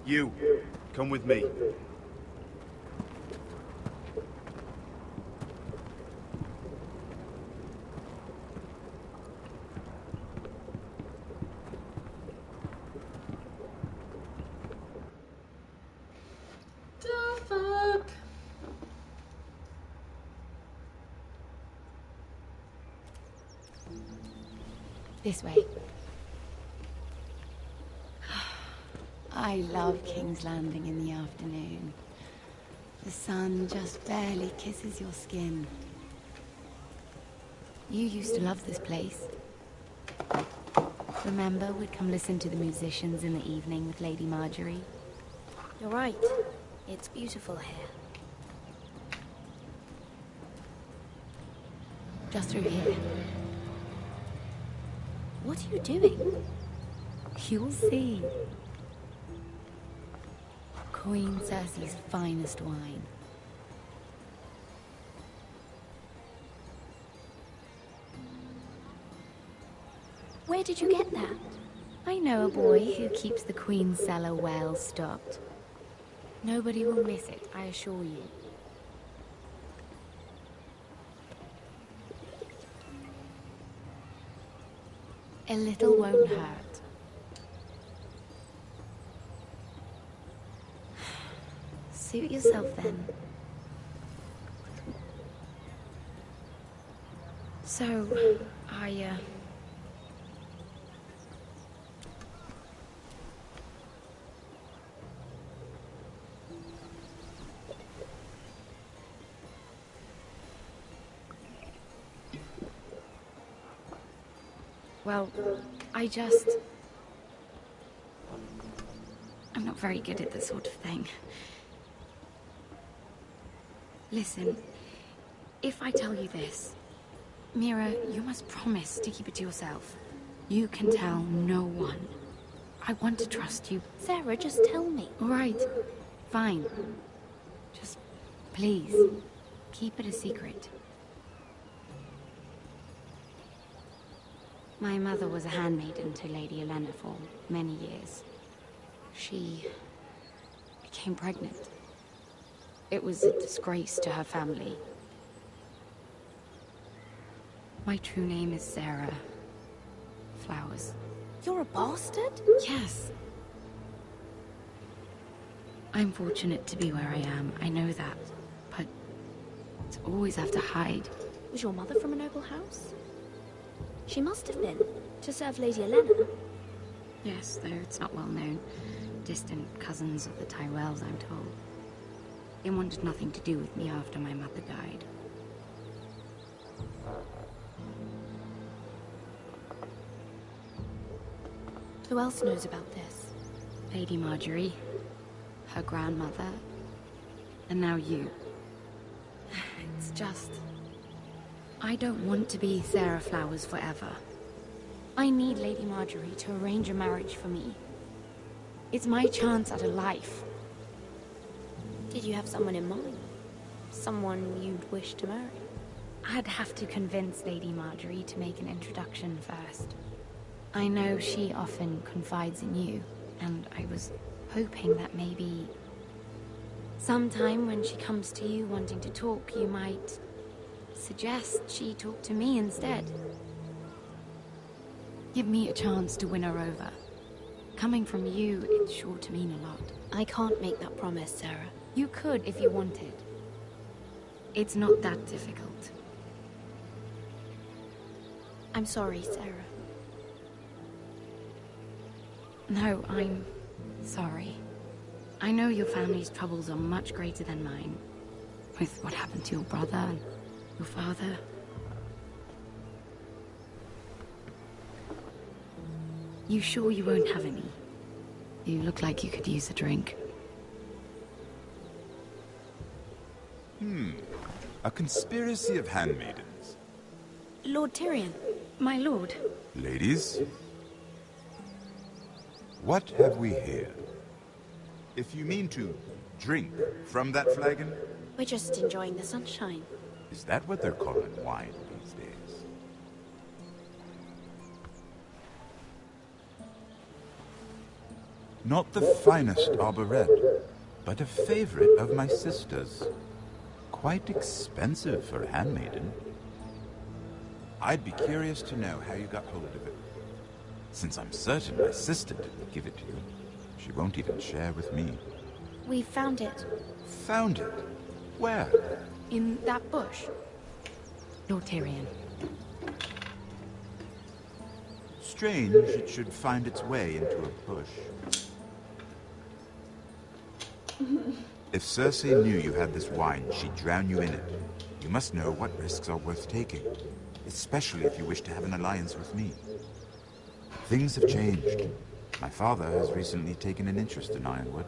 You, come with me. The fuck? This way. I love King's Landing in the afternoon. The sun just barely kisses your skin. You used to love this place. Remember, we'd come listen to the musicians in the evening with Lady Marjorie? You're right. It's beautiful here. Just through here. What are you doing? You'll see. Queen Cersei's finest wine. Where did you get that? I know a boy who keeps the Queen's cellar well stocked. Nobody will miss it, I assure you. A little won't hurt. Suit yourself then. So, well, I'm not very good at this sort of thing. Listen, if I tell you this, Mira, you must promise to keep it to yourself. You can tell no one. I want to trust you. Sarah, just tell me. All right, fine. Just, please, keep it a secret. My mother was a handmaiden to Lady Olenna for many years. She became pregnant. It was a disgrace to her family. My true name is Sarah Flowers. You're a bastard? Yes. I'm fortunate to be where I am, I know that. But to always have to hide. Was your mother from a noble house? She must have been, to serve Lady Olenna. Yes, though it's not well known. Distant cousins of the Tyrells, I'm told. They wanted nothing to do with me after my mother died. Who else knows about this? Lady Marjorie, her grandmother, and now you. It's just... I don't want to be Sarah Flowers forever. I need Lady Marjorie to arrange a marriage for me. It's my chance at a life. Did you have someone in mind? Someone you'd wish to marry? I'd have to convince Lady Marjorie to make an introduction first. I know she often confides in you, and I was hoping that maybe... sometime when she comes to you wanting to talk, you might suggest she talk to me instead. Give me a chance to win her over. Coming from you, it's sure to mean a lot. I can't make that promise, Sarah. You could if you wanted. It's not that difficult. I'm sorry, Sarah. No, I'm sorry. I know your family's troubles are much greater than mine. With what happened to your brother and your father. You sure you won't have any? You look like you could use a drink. A conspiracy of handmaidens. Lord Tyrion. My lord. Ladies, what have we here? If you mean to drink from that flagon, We're just enjoying the sunshine. is that what they're calling wine these days? Not the finest arbor red, but a favorite of my sister's. Quite expensive for a handmaiden. I'd be curious to know how you got hold of it. Since I'm certain my sister didn't give it to you, she won't even share with me. We found it. Found it? Where? In that bush. Lord Tyrion. Strange it should find its way into a bush. If Cersei knew you had this wine, she'd drown you in it. You must know what risks are worth taking, especially if you wish to have an alliance with me. Things have changed. My father has recently taken an interest in Ironwood.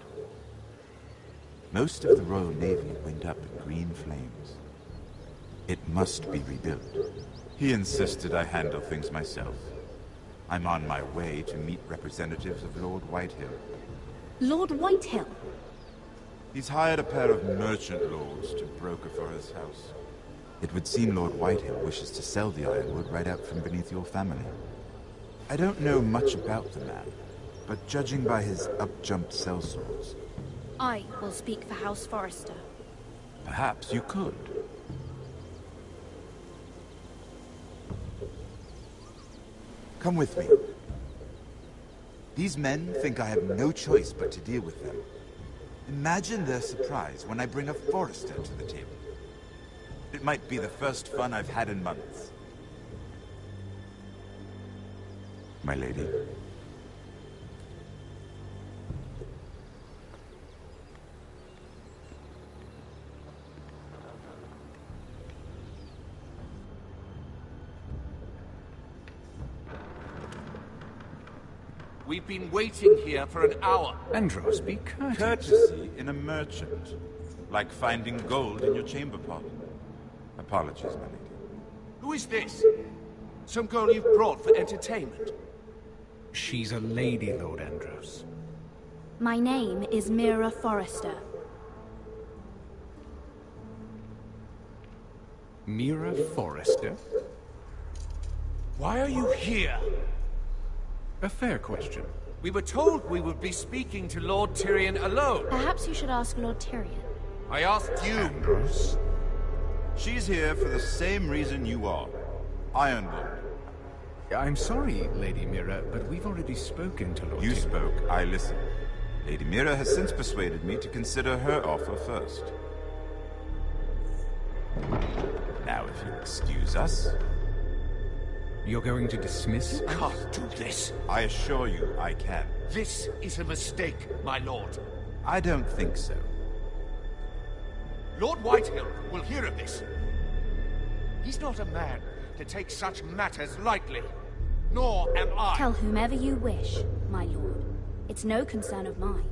Most of the Royal Navy went up in green flames. It must be rebuilt. He insisted I handle things myself. I'm on my way to meet representatives of Lord Whitehill. Lord Whitehill? He's hired a pair of merchant lords to broker for his house. It would seem Lord Whitehill wishes to sell the ironwood right out from beneath your family. I don't know much about the man, but judging by his up-jumped sellswords, I will speak for House Forrester. perhaps you could. Come with me. These men think I have no choice but to deal with them. Imagine their surprise when I bring a Forrester to the table. It might be the first fun I've had in months. My lady. We've been waiting here for an hour. Andros, be courteous. Courtesy in a merchant. Like finding gold in your chamber pot. Apologies, my lady. Who is this? Some girl you've brought for entertainment? She's a lady, Lord Andros. My name is Mira Forrester. Mira Forrester? Why are you here? A fair question. We were told we would be speaking to Lord Tyrion alone. Perhaps you should ask Lord Tyrion. I asked you. Andros. She's here for the same reason you are. Ironwood. I'm sorry, Lady Mira, but we've already spoken to Lord You Tyrion. spoke, I listened. Lady Mira has since persuaded me to consider her offer first. Now, if you'll excuse us... You're going to dismiss? You can't do this. I assure you, I can. This is a mistake, my lord. I don't think so. Lord Whitehill will hear of this. He's not a man to take such matters lightly. Nor am I. Tell whomever you wish, my lord. It's no concern of mine.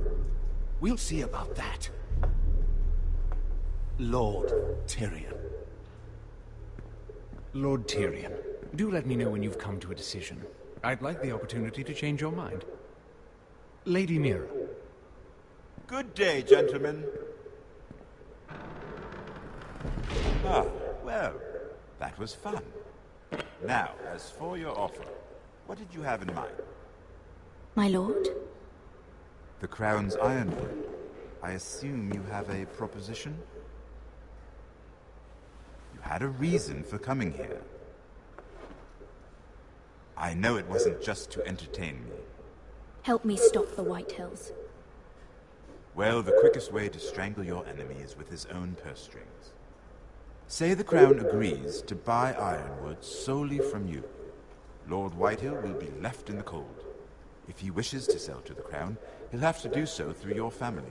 We'll see about that. Lord Tyrion. Lord Tyrion, do let me know when you've come to a decision. I'd like the opportunity to change your mind. Lady Mira. Good day, gentlemen. Ah, well, that was fun. Now, as for your offer, what did you have in mind? My lord? The Crown's Ironwood. I assume you have a proposition? You had a reason for coming here. I know it wasn't just to entertain me. Help me stop the Whitehills. Well, the quickest way to strangle your enemy is with his own purse strings. Say the Crown agrees to buy Ironwood solely from you. Lord Whitehill will be left in the cold. If he wishes to sell to the Crown, he'll have to do so through your family.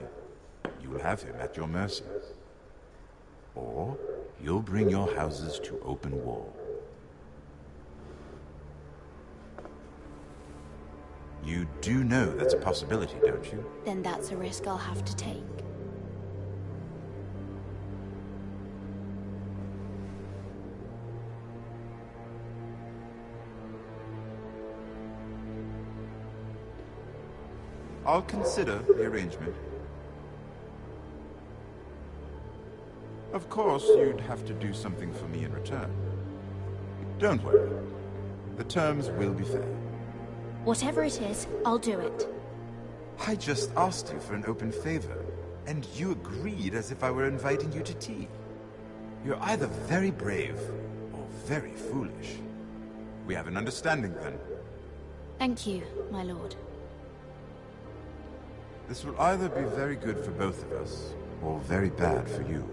You'll have him at your mercy. Or you'll bring your houses to open war. You do know that's a possibility, don't you? Then that's a risk I'll have to take. I'll consider the arrangement. Of course, you'd have to do something for me in return. Don't worry. The terms will be fair. Whatever it is, I'll do it. I just asked you for an open favor, and you agreed as if I were inviting you to tea. You're either very brave or very foolish. We have an understanding, then. Thank you, my lord. This will either be very good for both of us, or very bad for you.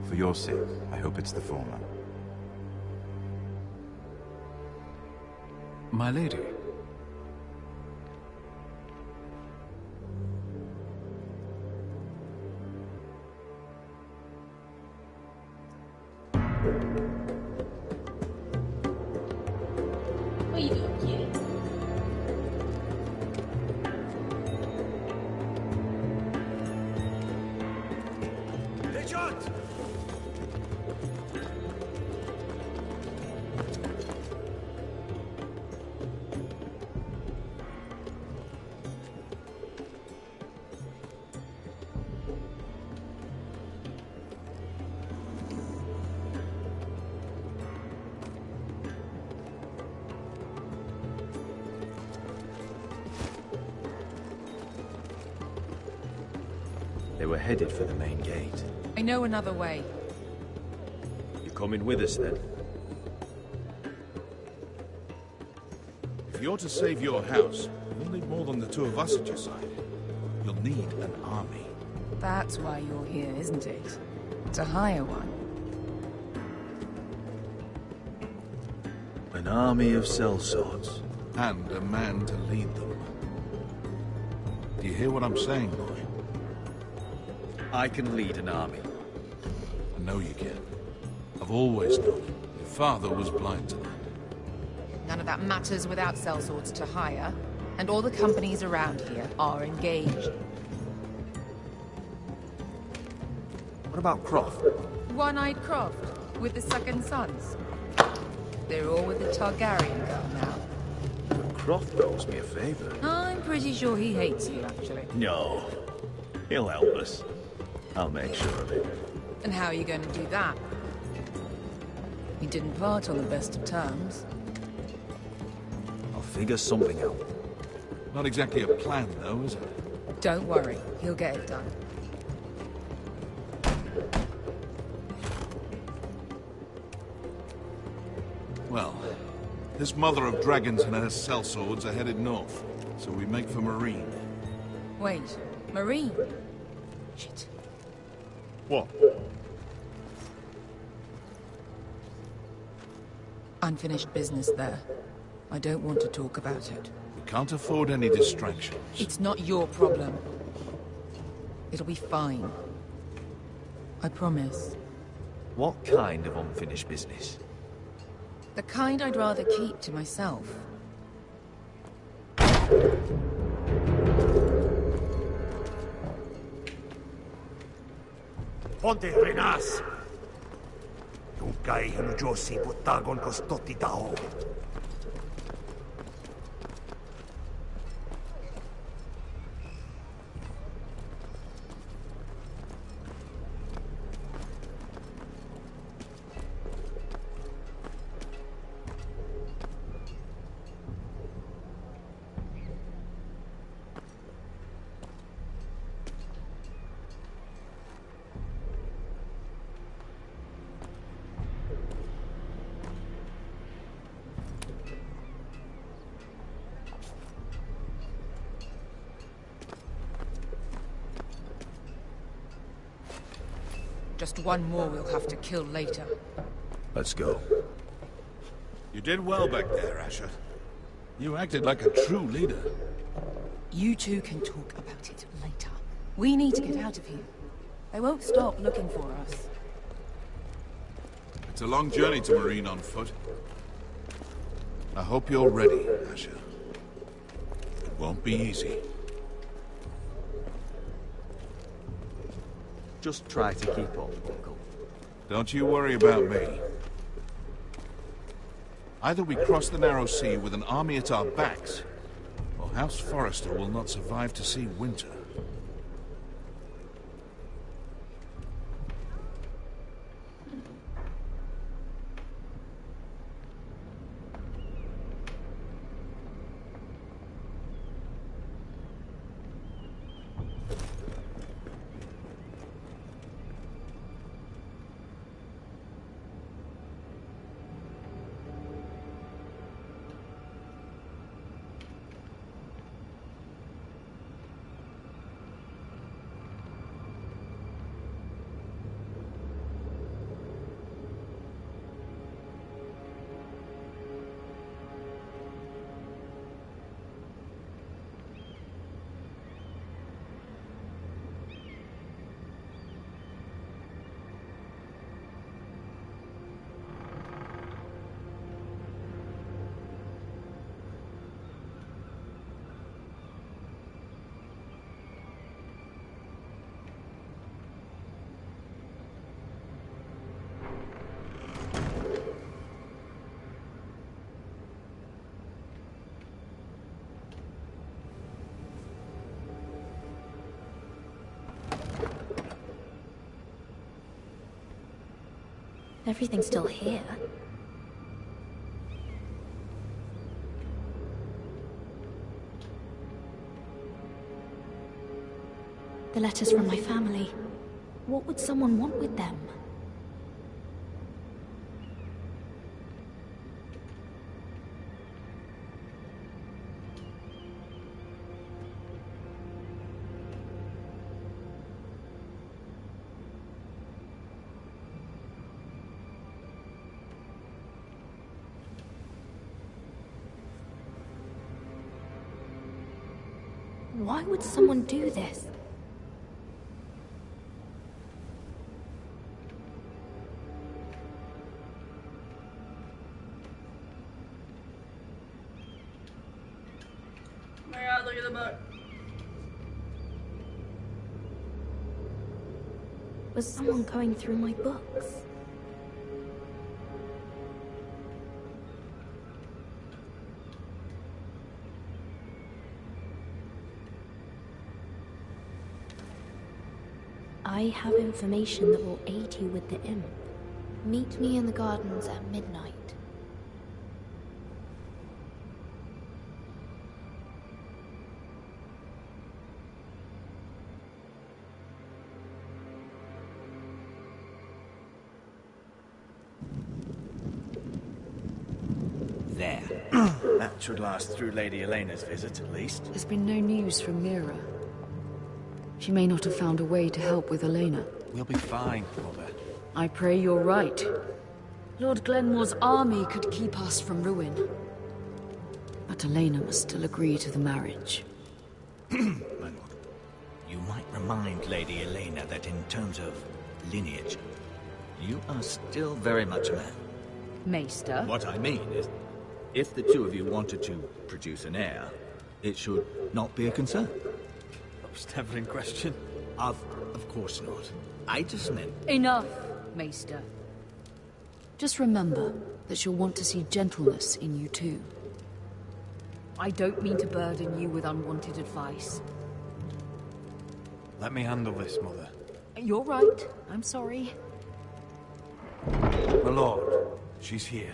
For your sake, I hope it's the former. My lady. What are you doing, cutie? Richard! They were headed for the main gate. I know another way. You coming with us, then? If you're to save your house, you'll need more than the two of us at your side. You'll need an army. That's why you're here, isn't it? To hire one. An army of sellswords. And a man to lead them. Do you hear what I'm saying, boy? I can lead an army. I know you can. I've always known it. Your father was blind to that. None of that matters without sellswords to hire, and all the companies around here are engaged. What about Croft? One-eyed Croft, with the second sons. They're all with the Targaryen girl now. Croft owes me a favor. I'm pretty sure he hates you, actually. No. He'll help us. I'll make sure of it. And how are you going to do that? We didn't part on the best of terms. I'll figure something out. Not exactly a plan, though, is it? Don't worry, he'll get it done. Well, this mother of dragons and her sellswords are headed north, so we make for Marine. Wait, Marine? Shit. What? Unfinished business there. I don't want to talk about it. We can't afford any distractions. It's not your problem. It'll be fine. I promise. What kind of unfinished business? The kind I'd rather keep to myself. Ponte Renas! Yung kay ano Josie putagon ko stoti tao. Just one more we'll have to kill later. Let's go. You did well back there, Asher. You acted like a true leader. You two can talk about it later. We need to get out of here. They won't stop looking for us. It's a long journey to Marine on foot. I hope you're ready, Asher. It won't be easy. Just try to keep up, Uncle. Don't you worry about me. Either we cross the narrow sea with an army at our backs, or House Forrester will not survive to see winter. Everything's still here. The letters from my family. What would someone want with them? Why would someone do this? Oh my god, look at the book. Was someone going through my books? I have information that will aid you with the imp. Meet me in the gardens at midnight. There. That should last through Lady Elena's visit, at least. There's been no news from Mira. She may not have found a way to help with Elena. We'll be fine, Mother. I pray you're right. Lord Glenmore's army could keep us from ruin. But Elena must still agree to the marriage. My lord, you might remind Lady Elena that in terms of lineage, you are still very much a man. Maester? What I mean is, if the two of you wanted to produce an heir, it should not be a concern. That was never in question. Of course not. I just meant... Enough, Maester. Just remember that she'll want to see gentleness in you too. I don't mean to burden you with unwanted advice. Let me handle this, Mother. You're right. I'm sorry. My lord, she's here.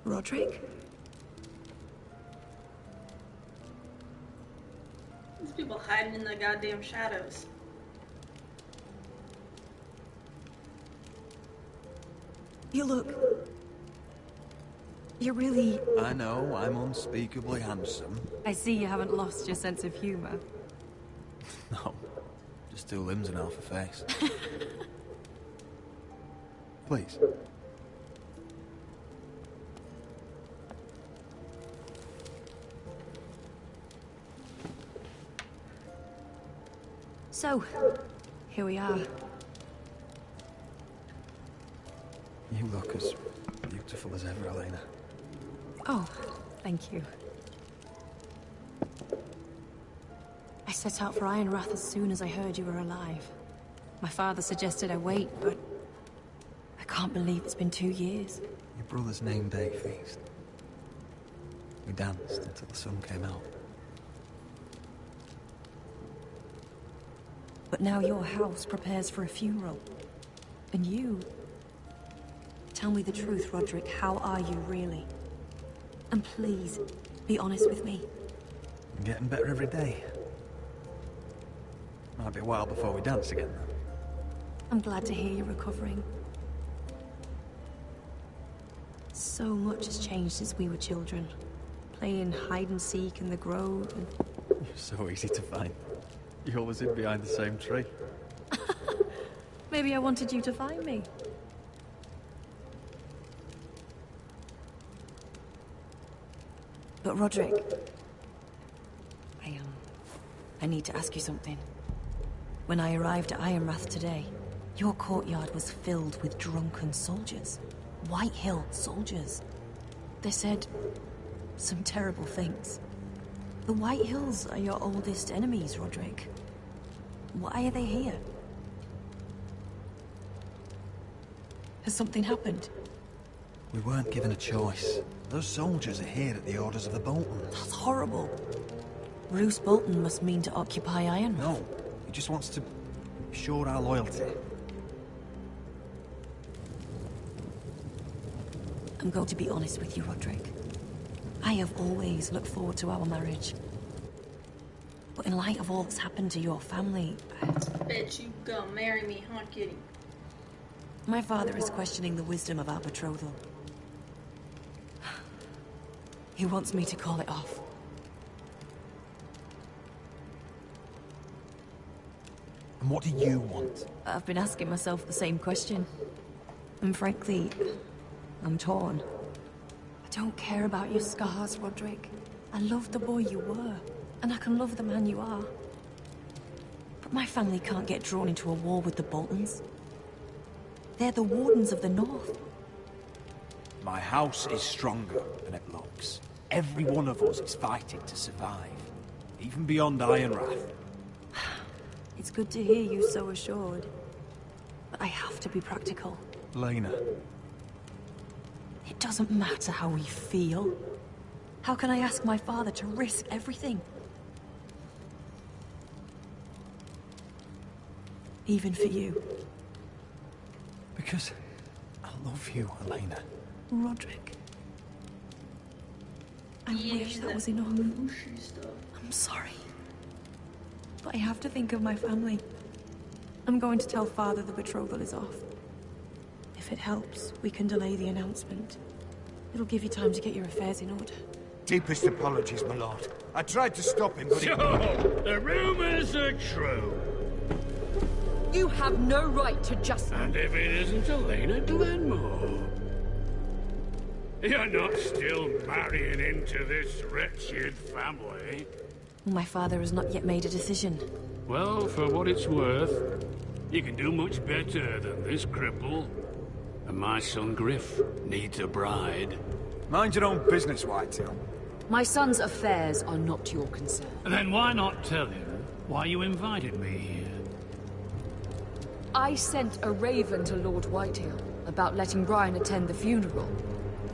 Roderick? These people hiding in the goddamn shadows. You look... You're really... I know, I'm unspeakably handsome. I see you haven't lost your sense of humor. No, Just 2 limbs and half a face. Please. So, here we are. You look as beautiful as ever, Elena. Oh, thank you. I set out for Ironrath as soon as I heard you were alive. My father suggested I wait, but I can't believe it's been 2 years. Your brother's name day feast. We danced until the sun came out. But now your house prepares for a funeral. And you... Tell me the truth, Roderick. How are you, really? And please, be honest with me. I'm getting better every day. Might be a while before we dance again, though. I'm glad to hear you're recovering. So much has changed since we were children. Playing hide-and-seek in the grove and... You're so easy to find. You always hid behind the same tree. Maybe I wanted you to find me. But Roderick... I need to ask you something. When I arrived at Ironrath today, your courtyard was filled with drunken soldiers. White Hill soldiers. They said some terrible things. The White Hills are your oldest enemies, Roderick. Why are they here? Has something happened? We weren't given a choice. Those soldiers are here at the orders of the Boltons. That's horrible. Roose Bolton must mean to occupy Ironrath. No, he just wants to assure our loyalty. I'm going to be honest with you, Roderick. I have always looked forward to our marriage. But in light of all that's happened to your family... Bet you gonna marry me, huh, kitty? My father is questioning the wisdom of our betrothal. He wants me to call it off. And what do you want? I've been asking myself the same question. And frankly, I'm torn. I don't care about your scars, Roderick. I love the boy you were, and I can love the man you are. But my family can't get drawn into a war with the Boltons. They're the Wardens of the North. My house is stronger than it looks. Every one of us is fighting to survive, even beyond Ironrath. It's good to hear you so assured. But I have to be practical. Lena. It doesn't matter how we feel. How can I ask my father to risk everything? Even for you. Because I love you, Elena. Roderick. I wish that was enough. I'm sorry. But I have to think of my family. I'm going to tell Father the betrothal is off. If it helps, we can delay the announcement. It'll give you time to get your affairs in order. Deepest apologies, my lord. I tried to stop him, but So, the rumors are true. You have no right to just... And if it isn't Elena Glenmore? You're not still marrying into this wretched family? My father has not yet made a decision. Well, for what it's worth, you can do much better than this cripple. And my son Griff needs a bride. Mind your own business, Whitetail. My son's affairs are not your concern. Then why not tell him why you invited me here? I sent a raven to Lord Whitehill about letting Brian attend the funeral.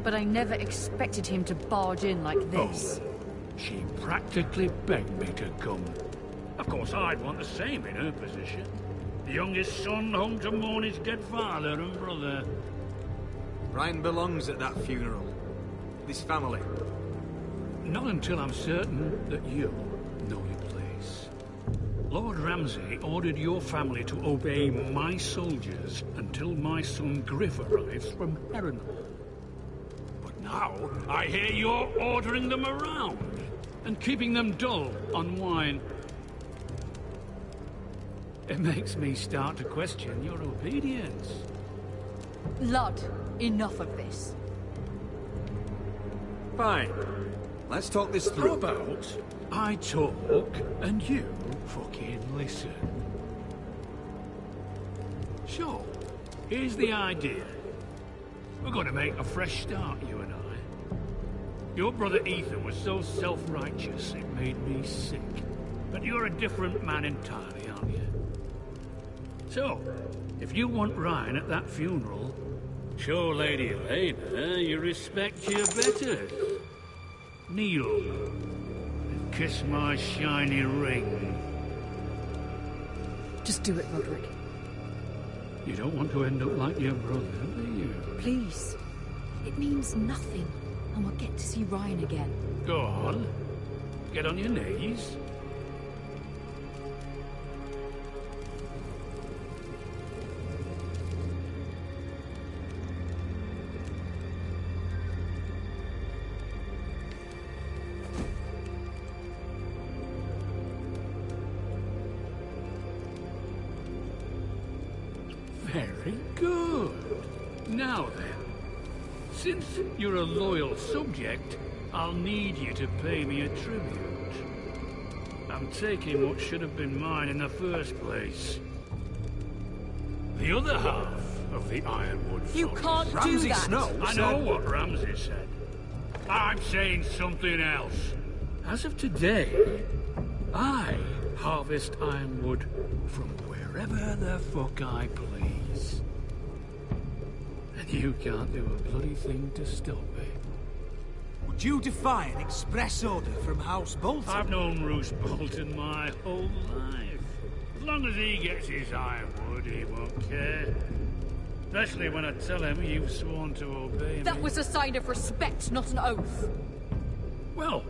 But I never expected him to barge in like this. Oh, she practically begged me to come. Of course, I'd want the same in her position. The youngest son home to mourn his dead father and brother. Brian belongs at that funeral. This family. Not until I'm certain that you know your place. Lord Ramsay ordered your family to obey my soldiers until my son Griff arrives from Harrenhal. But now, I hear you're ordering them around and keeping them dull on wine. It makes me start to question your obedience. Lud, enough of this. Fine. Let's talk this through. How about I talk and you fucking listen? So, here's the idea. We're going to make a fresh start, you and I. Your brother Ethan was so self-righteous it made me sick. But you're a different man entirely, aren't you? So, if you want Ryan at that funeral, show Lady Elena you respect your betters. Kneel and kiss my shiny ring. Just do it, Roderick. You don't want to end up like your brother, do you? Please. It means nothing, and we'll get to see Ryan again. Go on. Get on your knees. Very good. Now then, since you're a loyal subject, I'll need you to pay me a tribute. I'm taking what should have been mine in the first place. The other half of the Ironwood Forest. You can't do that! Snow I know what Ramsay said. I'm saying something else. As of today, I harvest ironwood from wherever the fuck I please. And you can't do a bloody thing to stop me. Would you defy an express order from House Bolton? I've known Roose Bolton my whole life. As long as he gets his ironwood, he won't care. Especially when I tell him you've sworn to obey me. That was a sign of respect, not an oath. Well,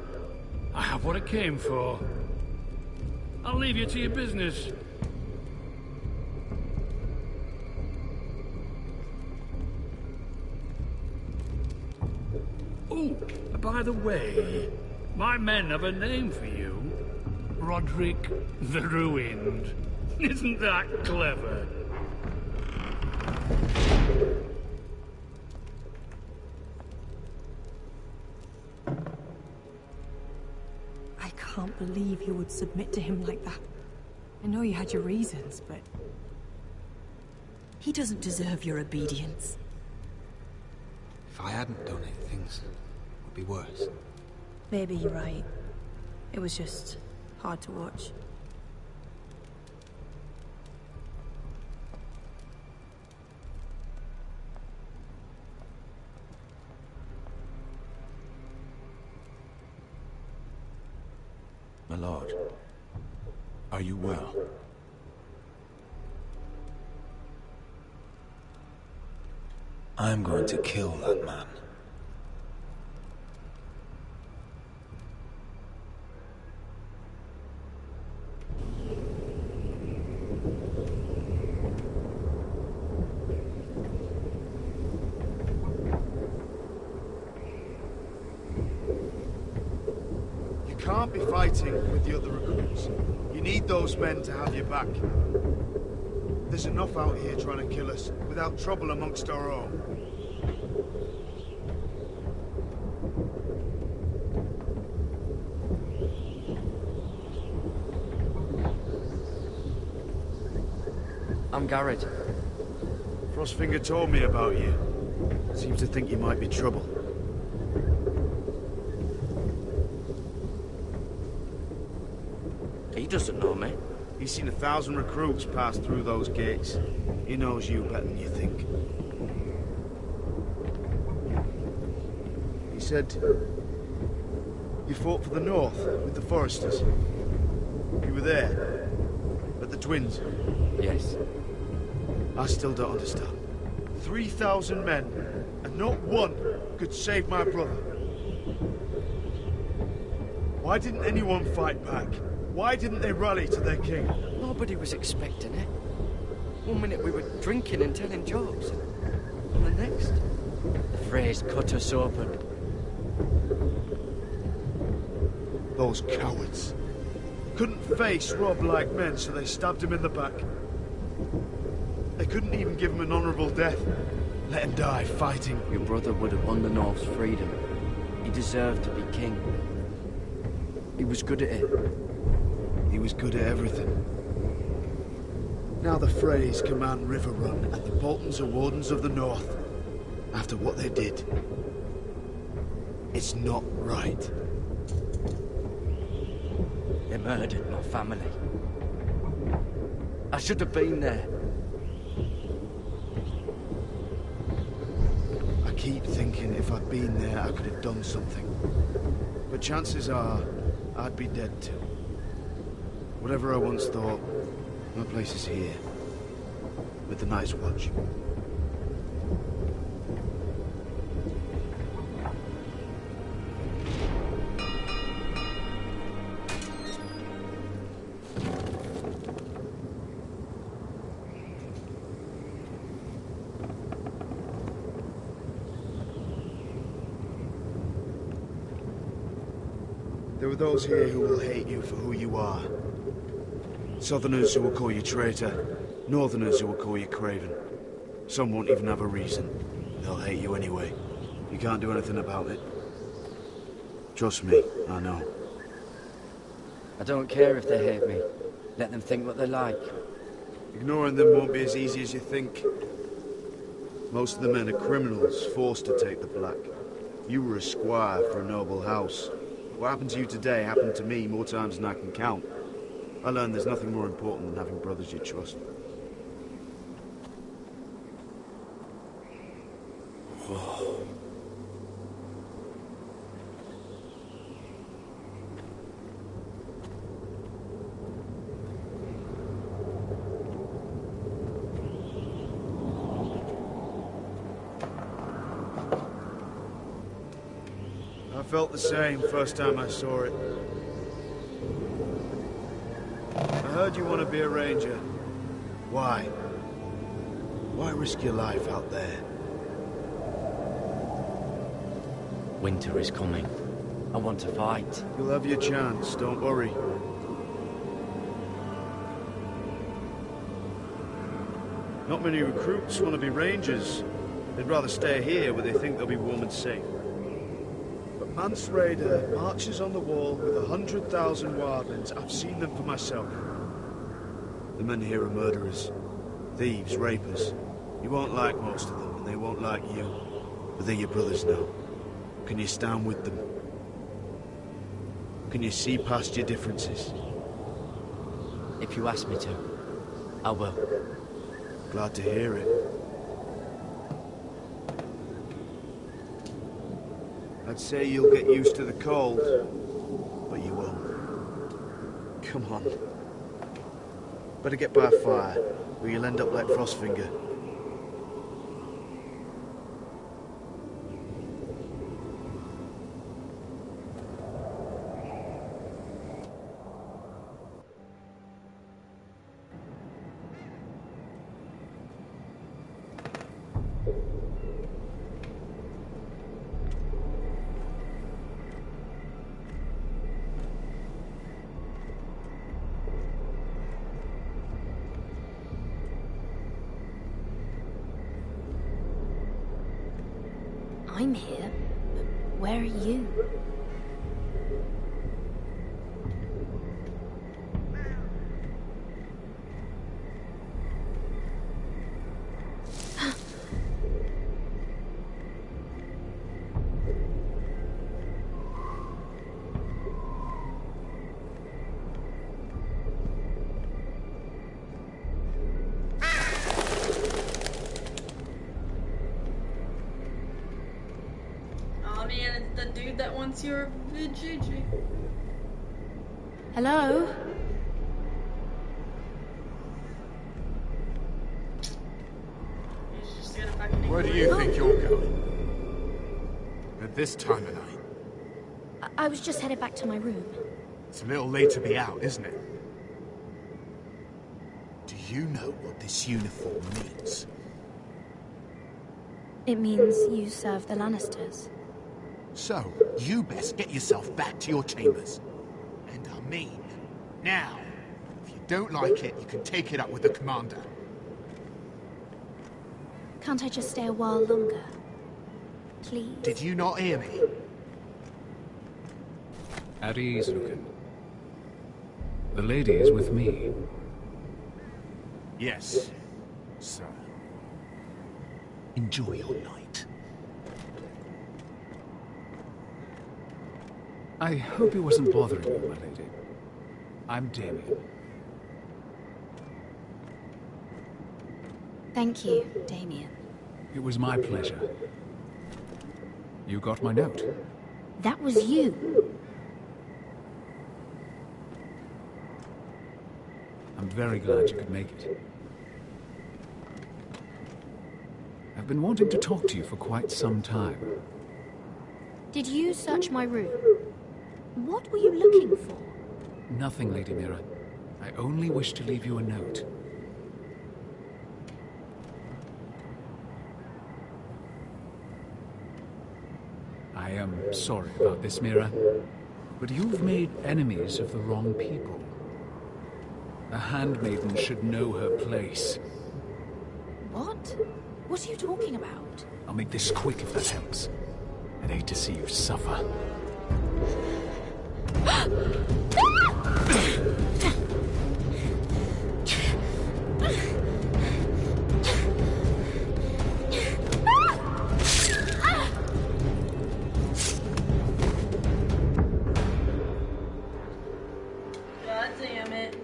I have what I came for. I'll leave you to your business. Oh, by the way, my men have a name for you. Roderick the Ruined. Isn't that clever? I can't believe you would submit to him like that. I know you had your reasons, but... he doesn't deserve your obedience. If I hadn't done it, things would be worse. Maybe you're right. It was just hard to watch. My lord, are you well? I'm going to kill that man. You can't be fighting with the other recruits. You need those men to have your back. There's enough out here trying to kill us without trouble amongst our own. I'm Garrett. Frostfinger told me about you. Seems to think you might be trouble. He doesn't know me. He's seen 1,000 recruits pass through those gates. He knows you better than you think. He said... you fought for the North with the Foresters. You were there. At the Twins. Yes. I still don't understand. 3,000 men, and not one could save my brother. Why didn't anyone fight back? Why didn't they rally to their king? Nobody was expecting it. One minute we were drinking and telling jokes, and the next, the phrase cut us open. Those cowards. Couldn't face rob like men, so they stabbed him in the back. They couldn't even give him an honorable death. Let him die fighting. Your brother would have won the North's freedom. He deserved to be king. He was good at it. He was good at everything. Now the Freys command River Run, and the Boltons are Wardens of the North. After what they did. It's not right. They murdered my family. I should have been there. I keep thinking if I'd been there, I could have done something. But chances are, I'd be dead too. Whatever I once thought, my place is here. With the Night's Watch. There are those here who will hate you for who you are. Southerners who will call you traitor, Northerners who will call you craven. Some won't even have a reason. They'll hate you anyway. You can't do anything about it. Trust me, I know. I don't care if they hate me. Let them think what they like. Ignoring them won't be as easy as you think. Most of the men are criminals, forced to take the black. You were a squire for a noble house. What happened to you today happened to me more times than I can count. I learned there's nothing more important than having brothers you trust. I felt the same first time I saw it. I heard you want to be a ranger. Why? Why risk your life out there? Winter is coming. I want to fight. You'll have your chance, don't worry. Not many recruits want to be rangers. They'd rather stay here where they think they'll be warm and safe. But Mance Raider marches on the wall with 100,000 wildlings. I've seen them for myself. The men here are murderers. Thieves, rapers. You won't like most of them, and they won't like you. But they're your brothers now. Can you stand with them? Can you see past your differences? If you ask me to, I will. Glad to hear it. I'd say you'll get used to the cold, but you won't. Come on. Better get by a fire, or you'll end up like Frostfinger. I'm here, but where are you? The dude that wants your vijiji. Hello? Where do you think you're going? At this time of night? I was just headed back to my room. It's a little late to be out, isn't it? Do you know what this uniform means? It means you serve the Lannisters. So, you best get yourself back to your chambers. And I mean, Now, if you don't like it, you can take it up with the commander. Can't I just stay a while longer? Please? Did you not hear me? At ease, Lucan. The lady is with me. Yes, sir. Enjoy your night. I hope he wasn't bothering you, my lady. I'm Damien. Thank you, Damien. It was my pleasure. You got my note? That was you. I'm very glad you could make it. I've been wanting to talk to you for quite some time. Did you search my room? What were you looking for? Nothing, Lady Mira. I only wish to leave you a note. I am sorry about this, Mira, but you've made enemies of the wrong people. A handmaiden should know her place. What? What are you talking about? I'll make this quick if that helps. I'd hate to see you suffer. God damn it.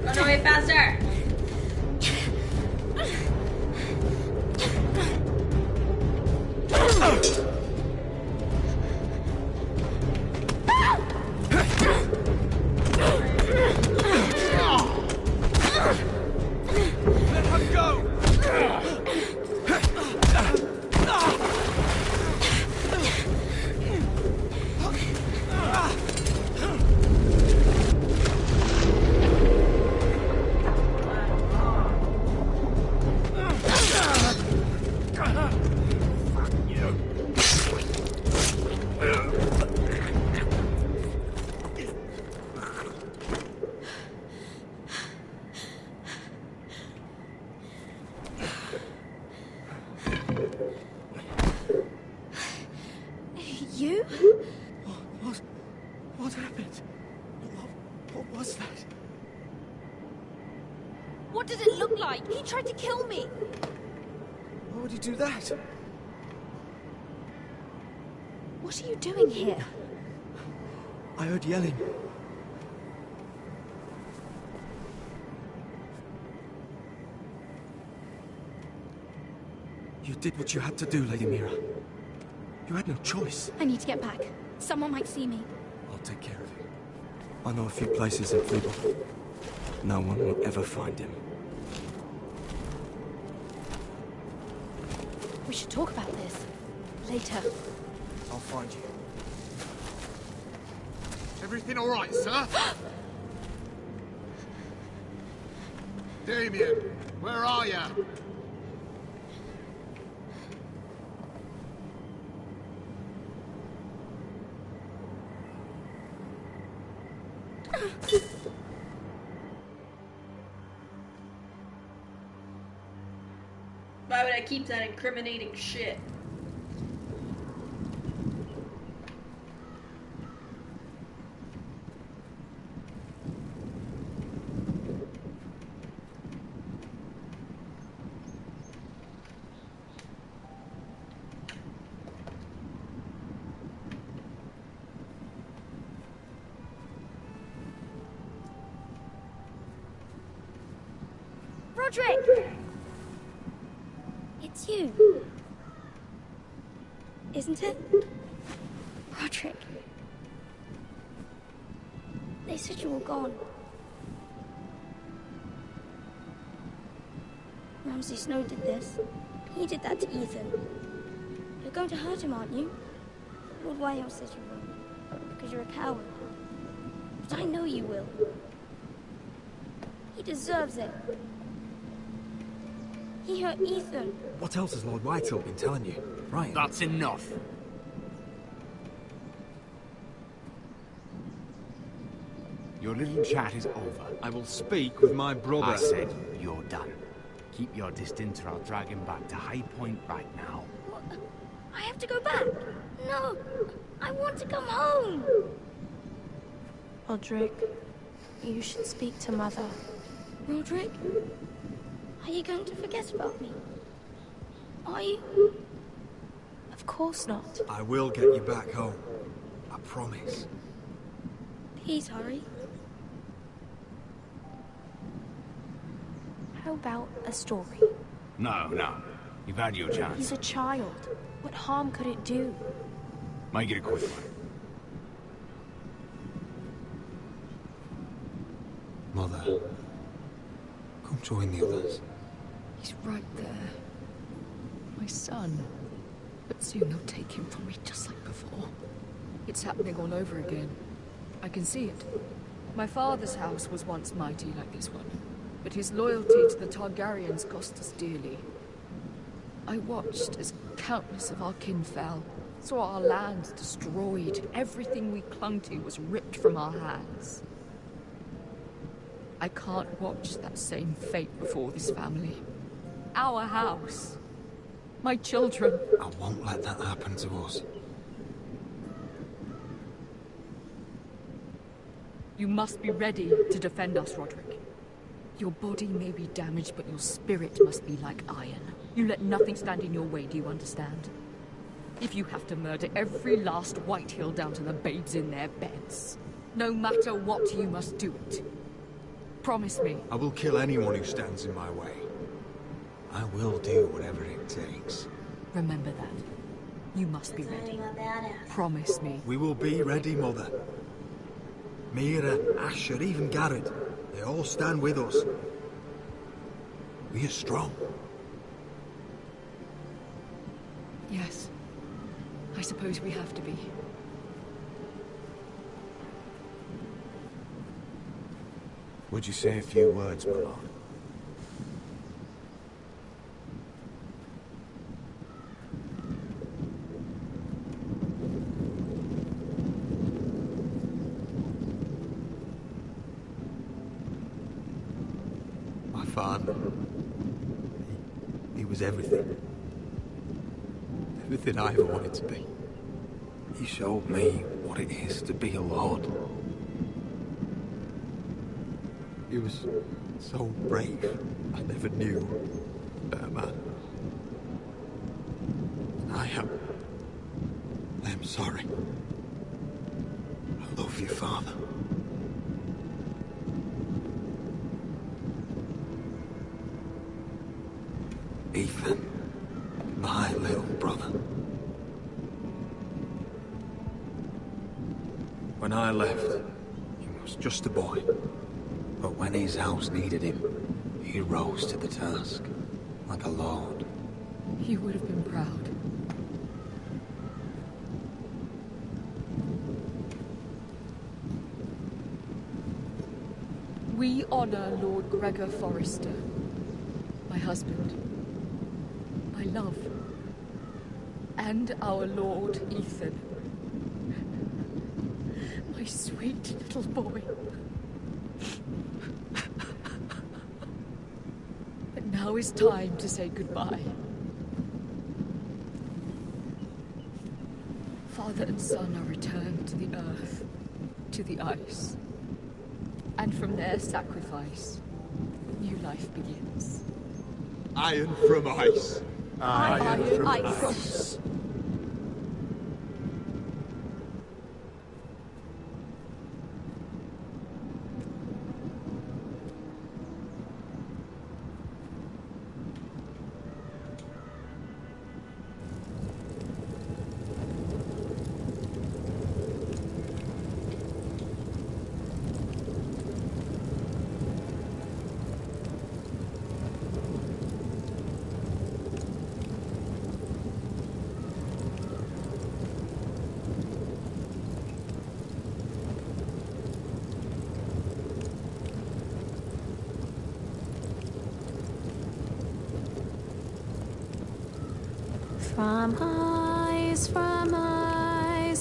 Run away faster! Let her go! You? What happened? What was that? What did it look like? He tried to kill me. Why would he do that? What are you doing here? I heard yelling. You did what you had to do, Lady Mira. You had no choice. I need to get back. Someone might see me. I'll take care of it. I know a few places in Fleabag. No one will ever find him. We should talk about this. Later. I'll find you. Everything all right, sir? Damien, where are you? Why would I keep that incriminating shit? Roderick! It's you. Isn't it? Roderick. They said you were gone. Ramsay Snow did this. He did that to Ethan. You're going to hurt him, aren't you? Lord Whitehouse says you won't. Because you're a coward. But I know you will. He deserves it. He hurt Ethan. What else has Lord Whitehall been telling you? Right. That's enough. Your little chat is over. I will speak with my brother. I said you're done. Keep your distance or I'll drag him back to High Point right now. What? I have to go back? No! I want to come home! Roderick, you should speak to Mother. Roderick? Are you going to forget about me? Are you? Of course not. I will get you back home. I promise. Please hurry. How about a story? No. You've had your chance. He's a child. What harm could it do? Make it a quick one. Mother, come join the others. He's right there. My son. But soon they'll take him from me just like before. It's happening all over again. I can see it. My father's house was once mighty like this one, but his loyalty to the Targaryens cost us dearly. I watched as countless of our kin fell, saw our lands destroyed, everything we clung to was ripped from our hands. I can't watch that same fate before this family. Our house. My children. I won't let that happen to us. You must be ready to defend us, Roderick. Your body may be damaged, but your spirit must be like iron. You let nothing stand in your way, do you understand? If you have to murder every last Whitehill down to the babes in their beds, no matter what, you must do it. Promise me. I will kill anyone who stands in my way. I will do whatever it takes. Remember that. You must be ready. Promise me. We will be ready, Mother. Mira, Asher, even Garrett. They all stand with us. We are strong. Yes. I suppose we have to be. Would you say a few words, my lord? My father. He was everything. Everything I ever wanted to be. He showed me what it is to be a lord. He was so brave. I never knew a better man. I am sorry. I love you, Father. Ethan, my little brother. When I left, he was just a boy. But when his house needed him, he rose to the task, like a lord. He would have been proud. We honor Lord Gregor Forrester, my husband, my love, and our Lord Ethan, my sweet little boy. But now is time to say goodbye. Father and son are returned to the earth, to the ice. And from their sacrifice, new life begins. Iron from ice. Iron from ice. From ice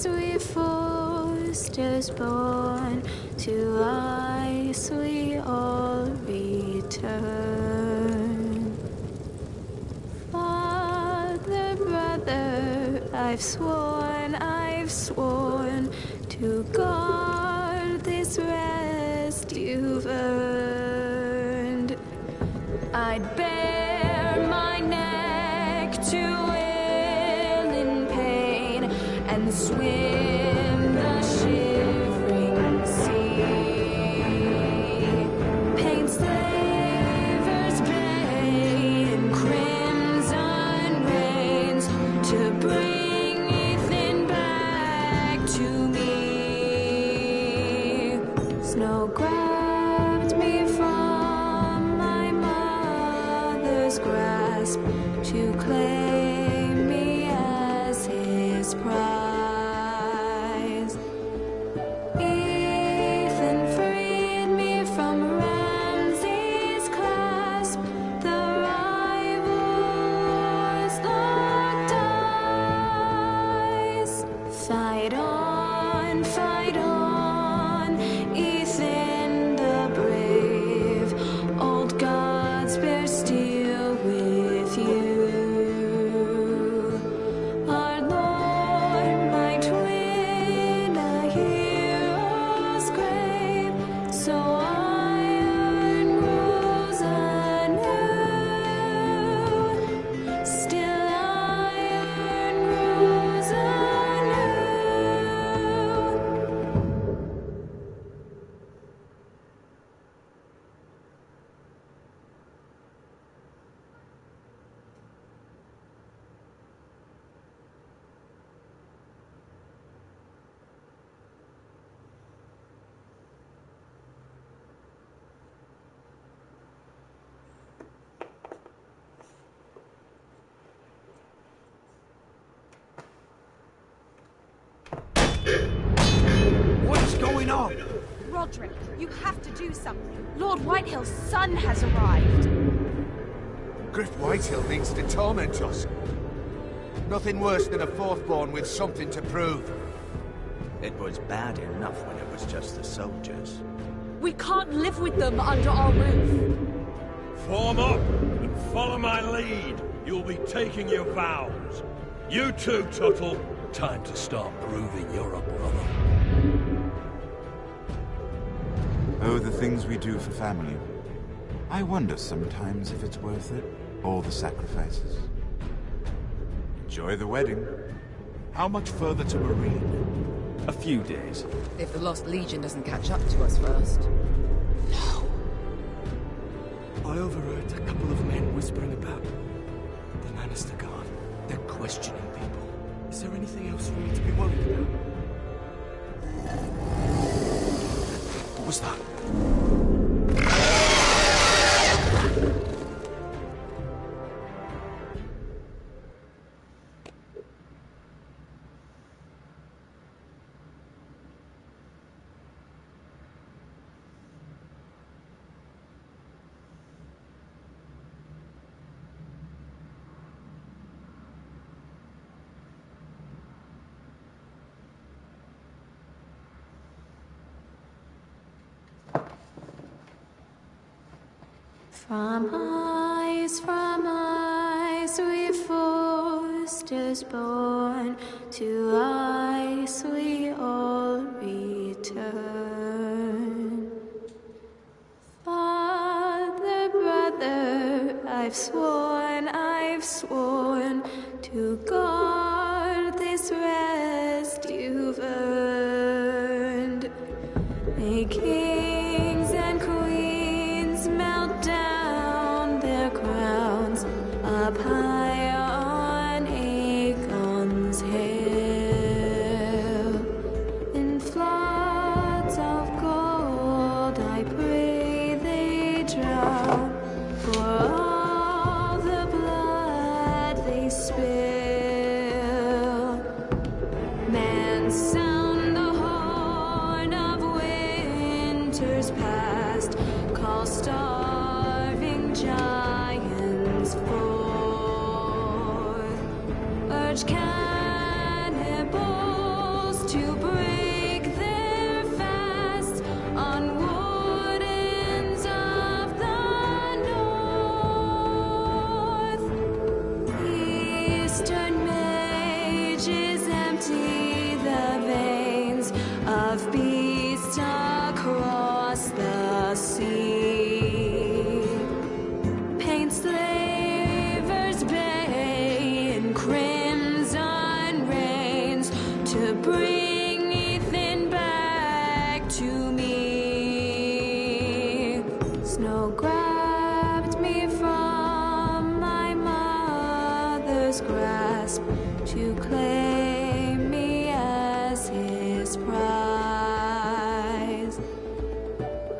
we foresters born, to ice we all return. Father, brother, I've sworn to guard this rest you've earned. I'd bare my neck to wail in pain and swim the shivering sea. Paint slavers bay in crimson rains to bring Ethan back to me. Snow grabbed me from my mother's grasp to claim me as his prize. Ethan freed me from Ramsay's clasp. The rivals locked eyes. Fight on, Ethan the brave. Old gods bear steel with you. Our Lord, my twin, a hero's grave. So iron grows anew. Still iron grows anew. What's going on? Roderick, you have to do something. Lord Whitehill's son has arrived. Griff Whitehill means to torment us. Nothing worse than a fourthborn with something to prove. It was bad enough when it was just the soldiers. We can't live with them under our roof. Form up and follow my lead. You'll be taking your vows. You too, Tuttle. Time to start proving you're a brother. Oh, the things we do for family. I wonder sometimes if it's worth it. All the sacrifices. Enjoy the wedding. How much further to Marine? A few days. If the Lost Legion doesn't catch up to us first. I overheard a couple of men whispering about the Lannister Guard. They're questioning people. Is there anything else we need to be worried about? What was that? From ice we foresters born, to ice we all return. Father, brother, I've sworn to guard this rest you've earned. May kings and queens melt down their crowns up high on Aegon's hill. In floods of gold I pray they drown, for all the blood they spill. Man, sound the horn of winter's past, call starving giants forth. to break their fast on wardens of the north. Eastern mages empty the veins of beasts across the sea. Paint slavers bay in crimson rains to bring Ethan back to me. Snow grabbed me from my mother's grasp to claim me as his prize.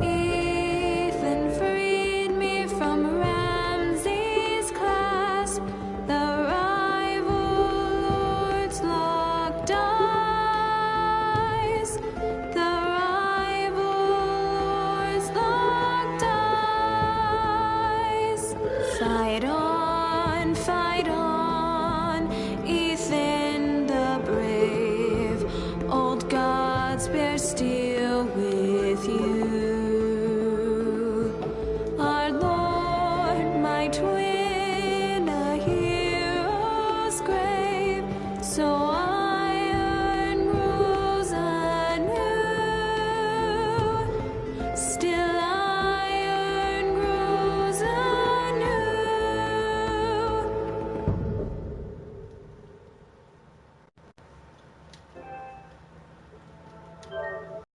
Ethan freed me from Ramsay's clasp, the rival lord's locked eyes, the rival lord's locked eyes. Fight on, Ethan the brave. Old gods bear steel with you. Our Lord, my twin.